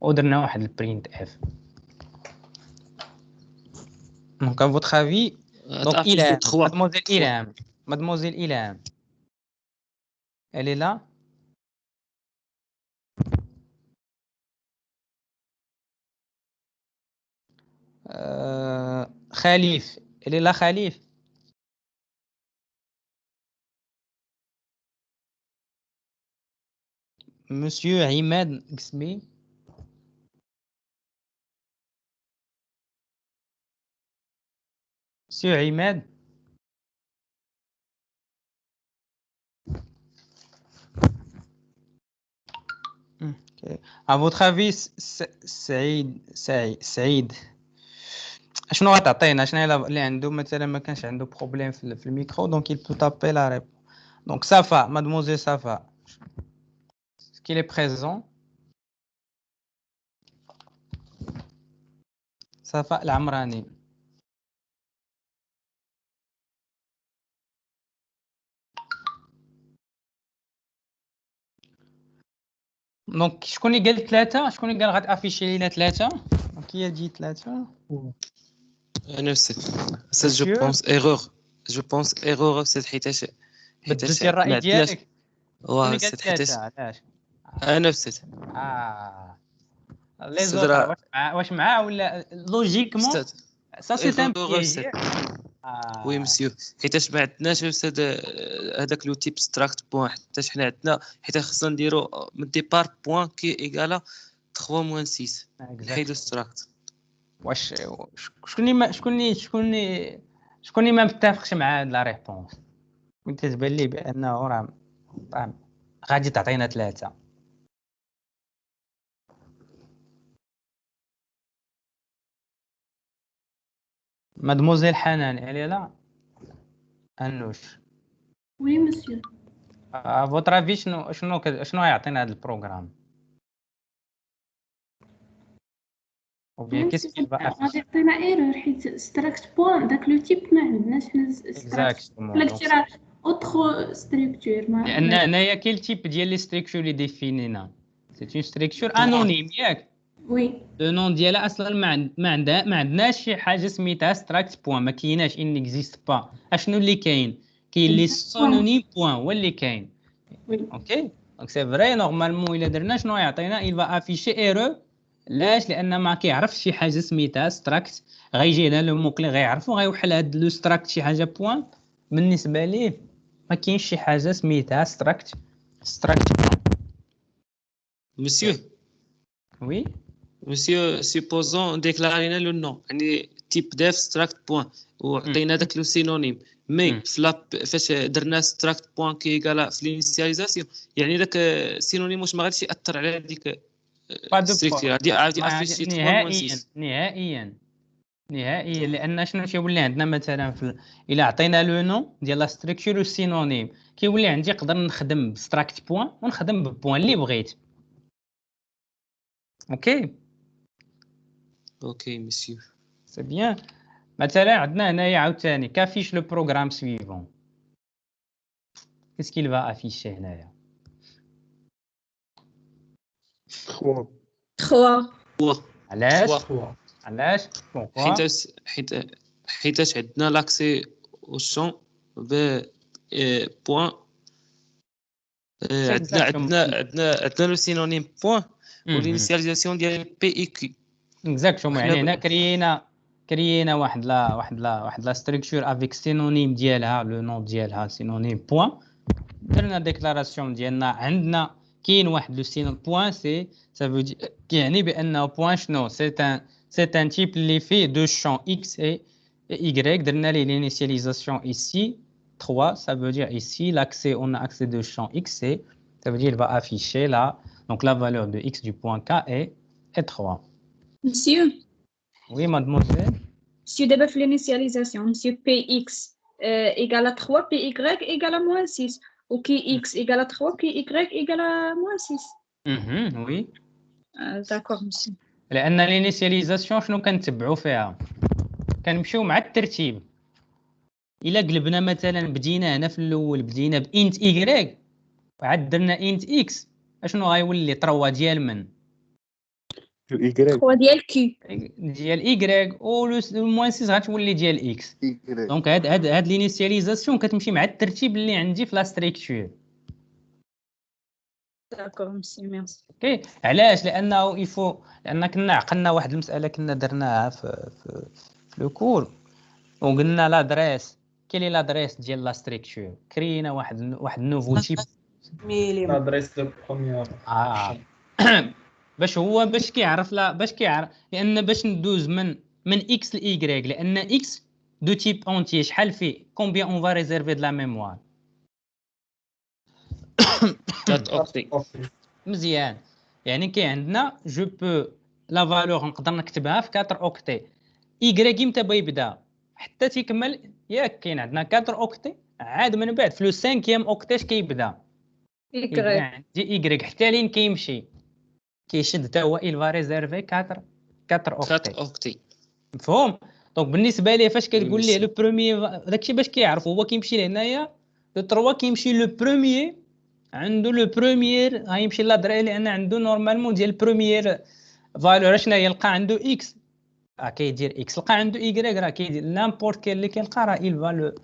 ودرنا واحد le print f. Donc à votre avis, donc mademoiselle Ilham, elle est là? Khalif, elle est là Khalif? Monsieur Imad Gsmi? Monsieur Imad? Okay. À votre avis, سعيد شنو غتعطينا شنو اللي عنده مثلا ما كانش عنده بروبليم في الميكرو دونك il peut taper la réponse. Donc Safa, mademoiselle Safa, est-ce qu'il est présent? Safa العمراني. دونك شكون اللي قال 3 شكون اللي قال غتافيشي لينا 3 دونك هي دي 3 انا استاذ جو بونس ايرور استاذ حيتاش بدلتي الراي ديالك واه استاذ حيتاش علاش انا استاذ لي زوطر واش معاه ولا لوجيكمون سا سي ان بييج وي مسيو حيتاش ما عندناش الاستاذ هذاك لو تيب ستراكت بوين حيتاش حنا عندنا حيت خصنا نديرو من ديبار بوين كي ايكالا 3 موان 6 نحيدو ستراكت. واش شكون اللي ما متفقش مع هاد لا ريبونس؟ كنت تبان لي بانه راه غادي تعطينا 3. مادموزيل حنان علي لا انوش وي مسيو. فوتر شنو يعطينا هذا البروغرام؟ وبيان كيسكي غادي يعطينا ايرور حيت ستراكت بوان داك لو تيب ما عندناش حنا ستراكت راه اوتر ستركتور لان هنايا كاين التيب ديال لي ستركتور اللي ديفينينا سي اون ستركتور انونيم ياك. وي لو نون ديالها اصلا ما عندناش شي حاجه سميتها ستراكت بوان، ما كايناش ان اكزيست با. اشنو اللي كاين لي سونونيم بوان هو اللي كاين. اوكي دونك سي فري نورمالمون الا درنا شنو يعطينا il va afficher ايرور. علاش؟ لان ما كيعرفش شي حاجه سميتها ستراكت. غيجي هنا لو موكلي غيعرفو غيوحل هاد لو ستراكت شي حاجه بوان. بالنسبه ليه ما كاينش شي حاجه سميتها ستراكت مسيو وي مسيو سيبوزون ديكلارينا لو نو يعني تيب ديف ستراكت بوين وعطينا داك لو سينونيم مي فاش درنا ستراكت بوين كي قال في الانيسياليزاسيون يعني داك سينونيم واش ما غاديش ياثر على ديك ستركتور عادي افيشي 3.6 نهائيا لان شنو تيولي عندنا مثلا الا عطينا لو نو ديال لا ستركتور والسينونيم كيولي عندي نقدر نخدم بستراكت بوين ونخدم ببوين اللي بغيت. اوكي مسيو سي بيان. مثلا عندنا هنايا عاوتاني كافيش لو بروغرام سويفون كيسكي va afficher هنايا 3. علاش حيتاش عندنا لاكسي او شون ب بوين عندنا لو سينونيم بوين والانيسياليزاسيون ديال بي اي كي اكزاكتومون. يعني هنا كريينا واحد لا ستركتور افيك سينونيم ديالها لو نون ديالها سينونيم بوين. درنا ديكلاراسيون ديالنا عندنا كاين واحد لو سينون بوين سي سا يعني بانه بوين شنو سي ان تيب اللي فيه دو شون اكس اي y. درنا ليه l'initialisation ici 3 ça veut dire ici l'accès on a accès de champ x et ça veut dire il va afficher là donc la valeur de x du point K est 3. Monsieur Oui mademoiselle. Monsieur d'abord l'initialisation monsieur px égale à 3 py égale à moins 6 ou qui x égale à 3 py égale à moins 6. Oui d'accord monsieur. لان الانيسياليزاسيون شنو كنتبعوا فيها؟ كنمشيو مع الترتيب. الا قلبنا مثلا بدينا هنا في الاول بدينا بانت y وعاد درنا انت x اشنو غيولي 3 ديال من y 3 ديال q ديال y و موان 6 غتولي ديال x. دونك هاد الانيسياليزاسيون كتمشي مع الترتيب اللي عندي في لا ستركتور. داكور مسي ميرسي. اوكي علاش؟ لانه يفو لان كنا عقلنا واحد المساله كنا درناها في لو كور وقلنا لادريس كاين لادريس ديال لا ستركتور كرينا واحد نوفو تيب لادريس دو بروميير باش كيعرف لان باش ندوز من اكس ل y لان اكس دو تيب اونتي شحال فيه كومبيان اون فا ريزيرفي د لا ميموار 4 اوكتي مزيان. يعني كاين عندنا جو بو لا فالور نقدر نكتبها في 4 اوكتي y امتى بيبدا حتى تيكمل ياك. كاين عندنا 4 اوكتي عاد من بعد في لو 5 اوكتيش كيبدا دي y حتى لين كيمشي كيشد حتى هو il va réserver 4 اوكتي مفهوم. دونك بالنسبه ليه فاش كتقول ليه لو بروميي داكشي باش كيعرف هو كيمشي لهنايا لو 3 كيمشي لو بروميي عنده لو بروميير غيمشي لادري لان عنده نورمالمون ديال بروميير فالور شنو هي يلقى عنده اكس كيدير اكس لقى عنده y راه كيدير نامبورت كاين اللي كيلقى راه il va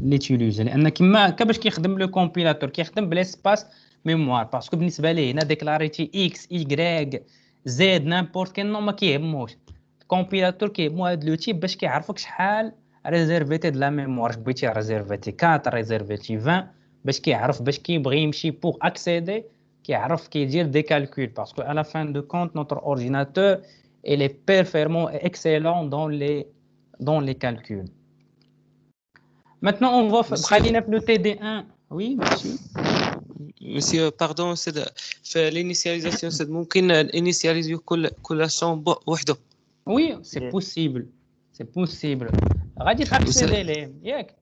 ليتيليزي لان كما باش كيخدم لو كومبيلاتور كيخدم بليسباس ميموار باسكو بالنسبه ليه هنا ديكلاريتي اكس y زد نامبورت كاين ما كيهموش الكومبيلاتور كيهمو هاد لو تيب باش كيعرفك شحال ريزيرفيتي de la mémoire بغيتي ريزيرفيتي 4 ريزيرفيتي 20 باش كيعرف باش كيبغي يمشي pour accéder كيعرف كيدير des calculs parce que à la fin de compte notre ordinateur il est performant et excellent dans les calculs. Maintenant on va خلينا في le TD1. Oui monsieur. Monsieur, pardon, c'est l'initialisation, c'est ممكن initialiser كل champ وحده. Oui, c'est possible. C'est possible. غادي تاكسيدي ليه ياك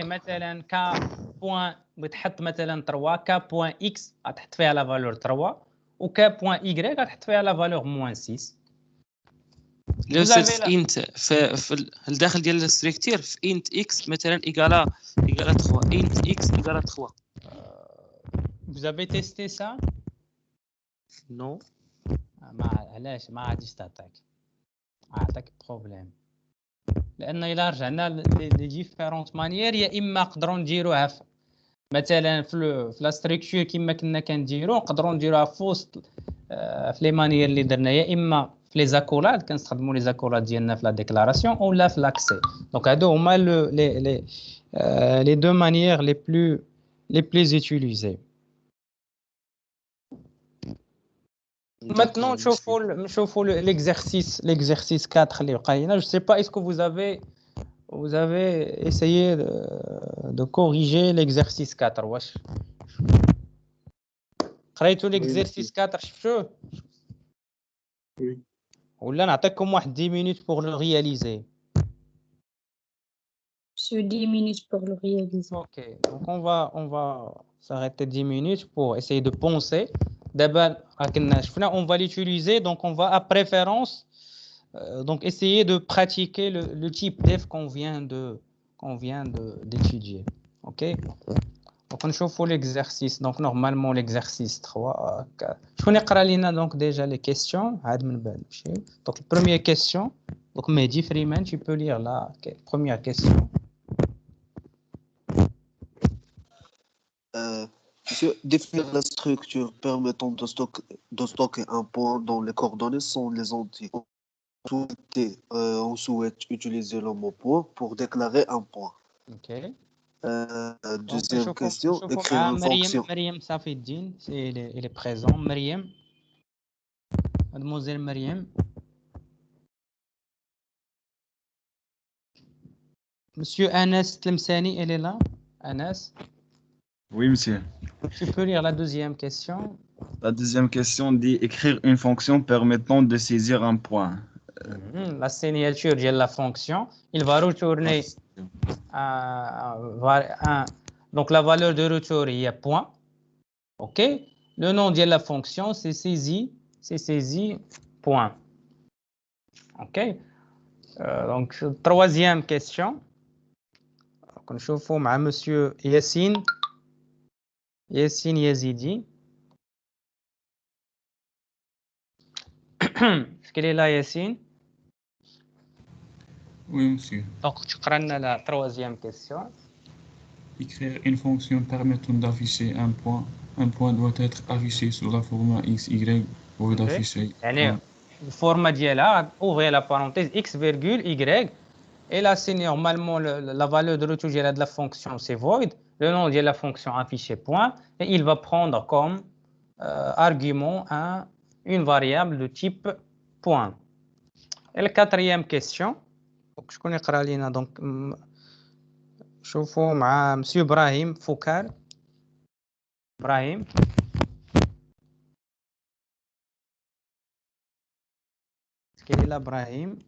مثلا ك بوين بتحط مثلا 3 ك بوين اكس غتحط فيها لا فالور 3 وك بوين اي غتحط فيها لا فالور موان 6. لو سيت انت في الداخل ديال الستركتير في انت اكس مثلا ايغالا 3 انت اكس ايغالا 3. Vous avez testé ça? Non. علاش ما غاديش تعطيك عطاك بروبليم لان الا رجعنا لي ديفيرونت مانيير يا اما نقدروا نديروها مثلا في لا ستركتور كما كنا كنديروا نقدروا نديروها في وسط في لي مانيير اللي درنا يا اما في لي زاكولاد كنستخدموا لي زاكولاد ديالنا في لا ديكلاراسيون ولا في لاكسي. دونك هادو هما لي دو مانيير لي بلوس utilisées. Maintenant, نشوفوا l'exercice 4 اللي بقى لنا. Je sais pas, est-ce que vous avez essayé de corriger l'exercice 4 واش قريتوا l'exercice 4 شفتوه ولا نعطيكم واحد 10 minutes pour le réaliser? Sur 10 minutes pour le réaliser. OK. Donc on va s'arrêter 10 minutes pour essayer de penser. D'abord, on va l'utiliser, donc on va à préférence donc essayer de pratiquer le type def qu'on vient d'étudier. OK? Donc on chauffe l'exercice. Donc normalement l'exercice 3. Je connais Karalina donc déjà les questions. Donc la première question. Donc Mehdi Freeman, tu peux lire la première question. Monsieur, définir la structure permettant de stocker un point dont les coordonnées sont les entiers. On souhaite utiliser le mot point pour déclarer un point. OK. Deuxième question, écrire une fonction. Mariam Safieddine, elle est présente. Mariam. Mademoiselle Mariam. Monsieur Anas Tlemsani, elle est là. Anas. Oui, monsieur. Tu peux lire la deuxième question. La deuxième question dit écrire une fonction permettant de saisir un point. La signature de la fonction, il va retourner donc la valeur de retour il y a point. OK? Le nom de la fonction c'est saisi point. OK? Donc troisième question. On chauffe مع monsieur Yassine Yazidi. Est-ce qu'elle est là, Yassine? Oui, monsieur. Donc, tu prends la troisième question. Écrire une fonction permettant d'afficher un point. Un point doit être affiché sur la format x, y ou d'afficher. Le format d'IA, ouvrez la parenthèse x, virgule, y. Et là, c'est normalement la valeur de retour de la fonction, c'est void. Le nom de la fonction affiché point. Et il va prendre comme argument une variable de type point. Et la quatrième question. Donc, je connais Karalina. Donc, je vous avec M. Brahim Foukar. Brahim. Est-ce qu'il est là, Brahim?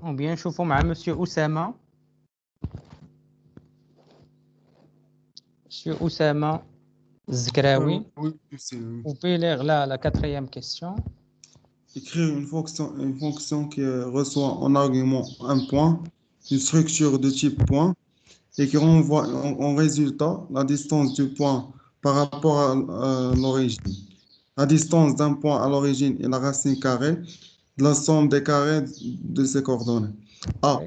Ou bien je vous avec M. Oussama. Monsieur Oussama Zgraoui. Oui, vous pouvez lire la quatrième question. Écrire une fonction qui reçoit en argument un point, une structure de type point, et qui renvoie en résultat la distance du point par rapport à l'origine. La distance d'un point à l'origine est la racine carrée de la somme des carrés de ses coordonnées. A.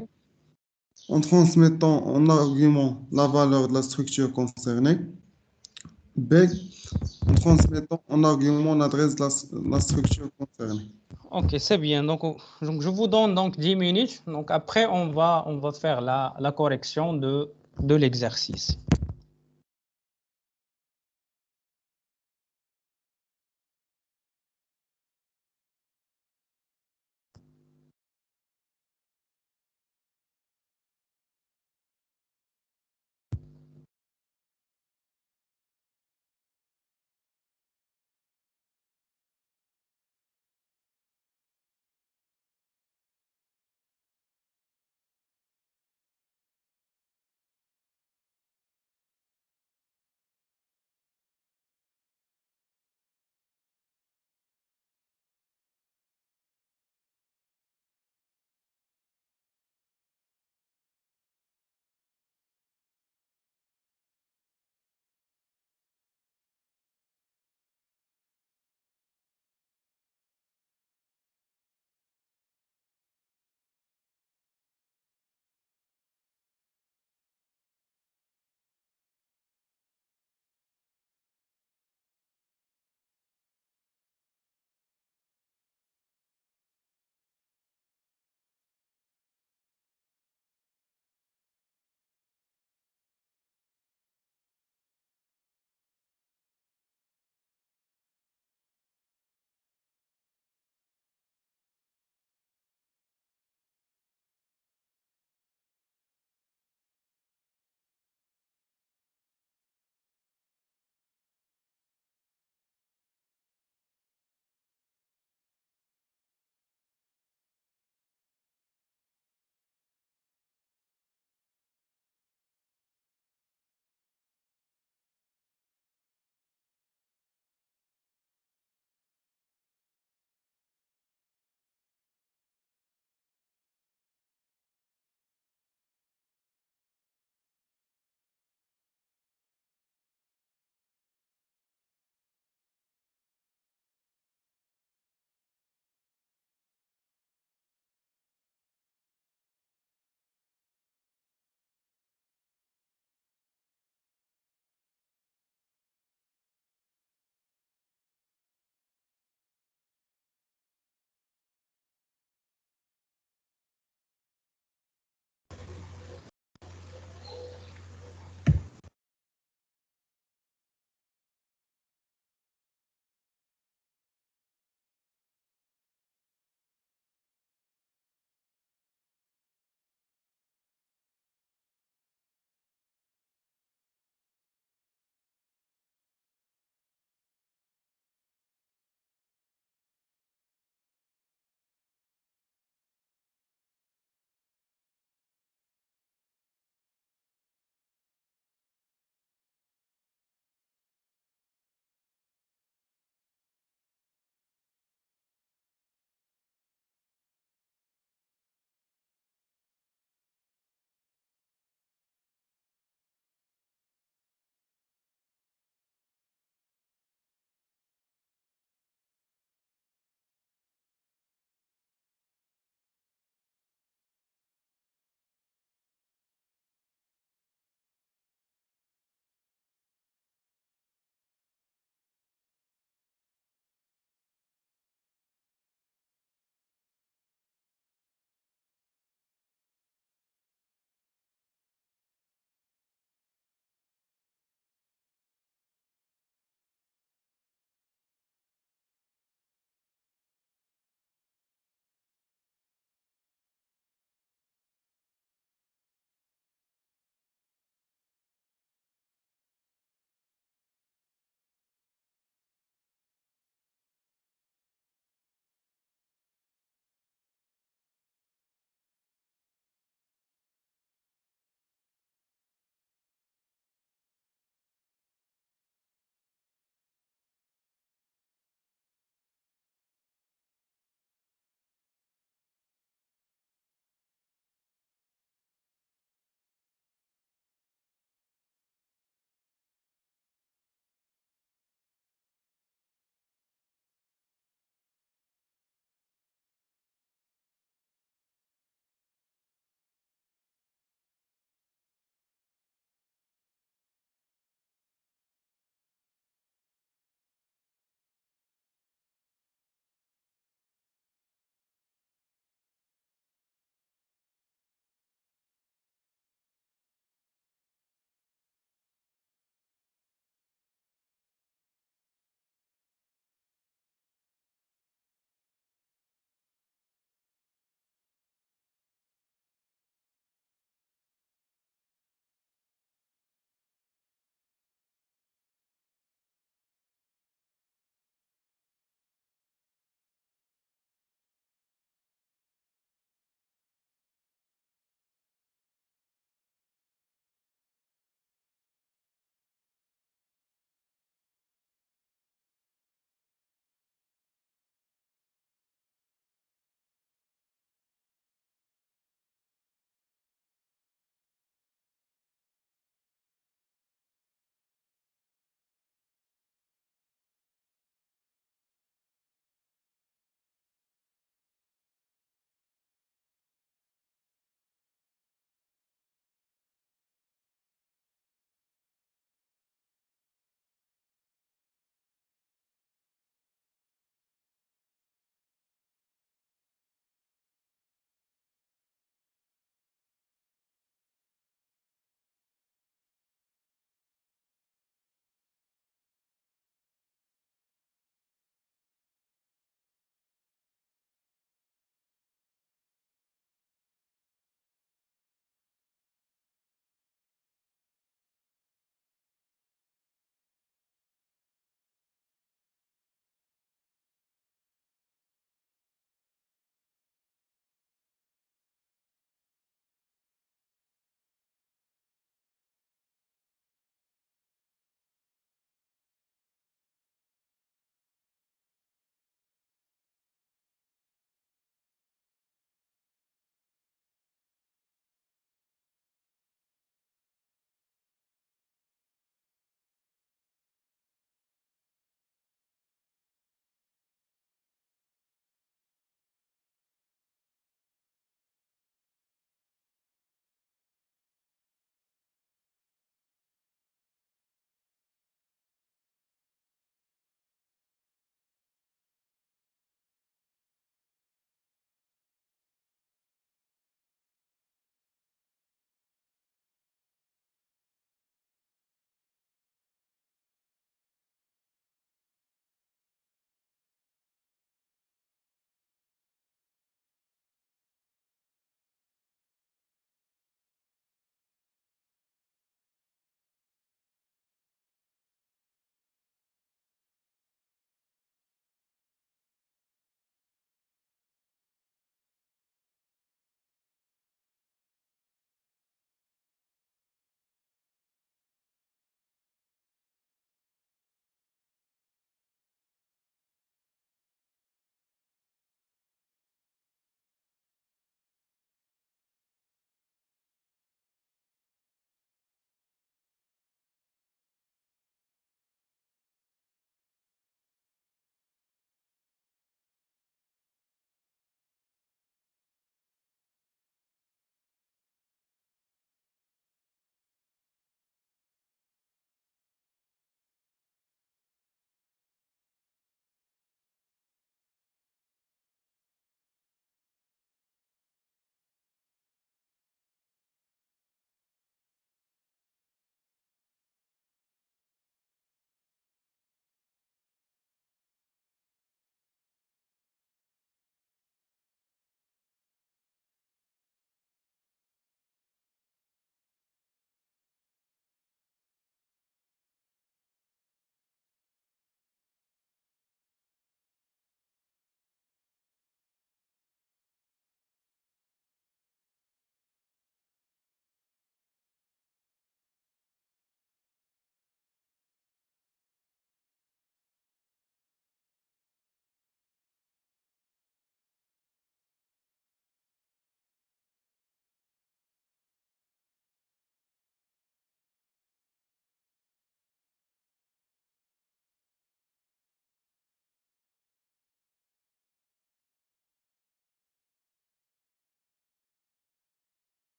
En transmettant en argument la valeur de la structure concernée, beg en transmettant en argument l'adresse de la structure concernée. Ok, c'est bien. Donc, je vous donne donc 10 minutes. Donc, après, on va faire la correction de l'exercice.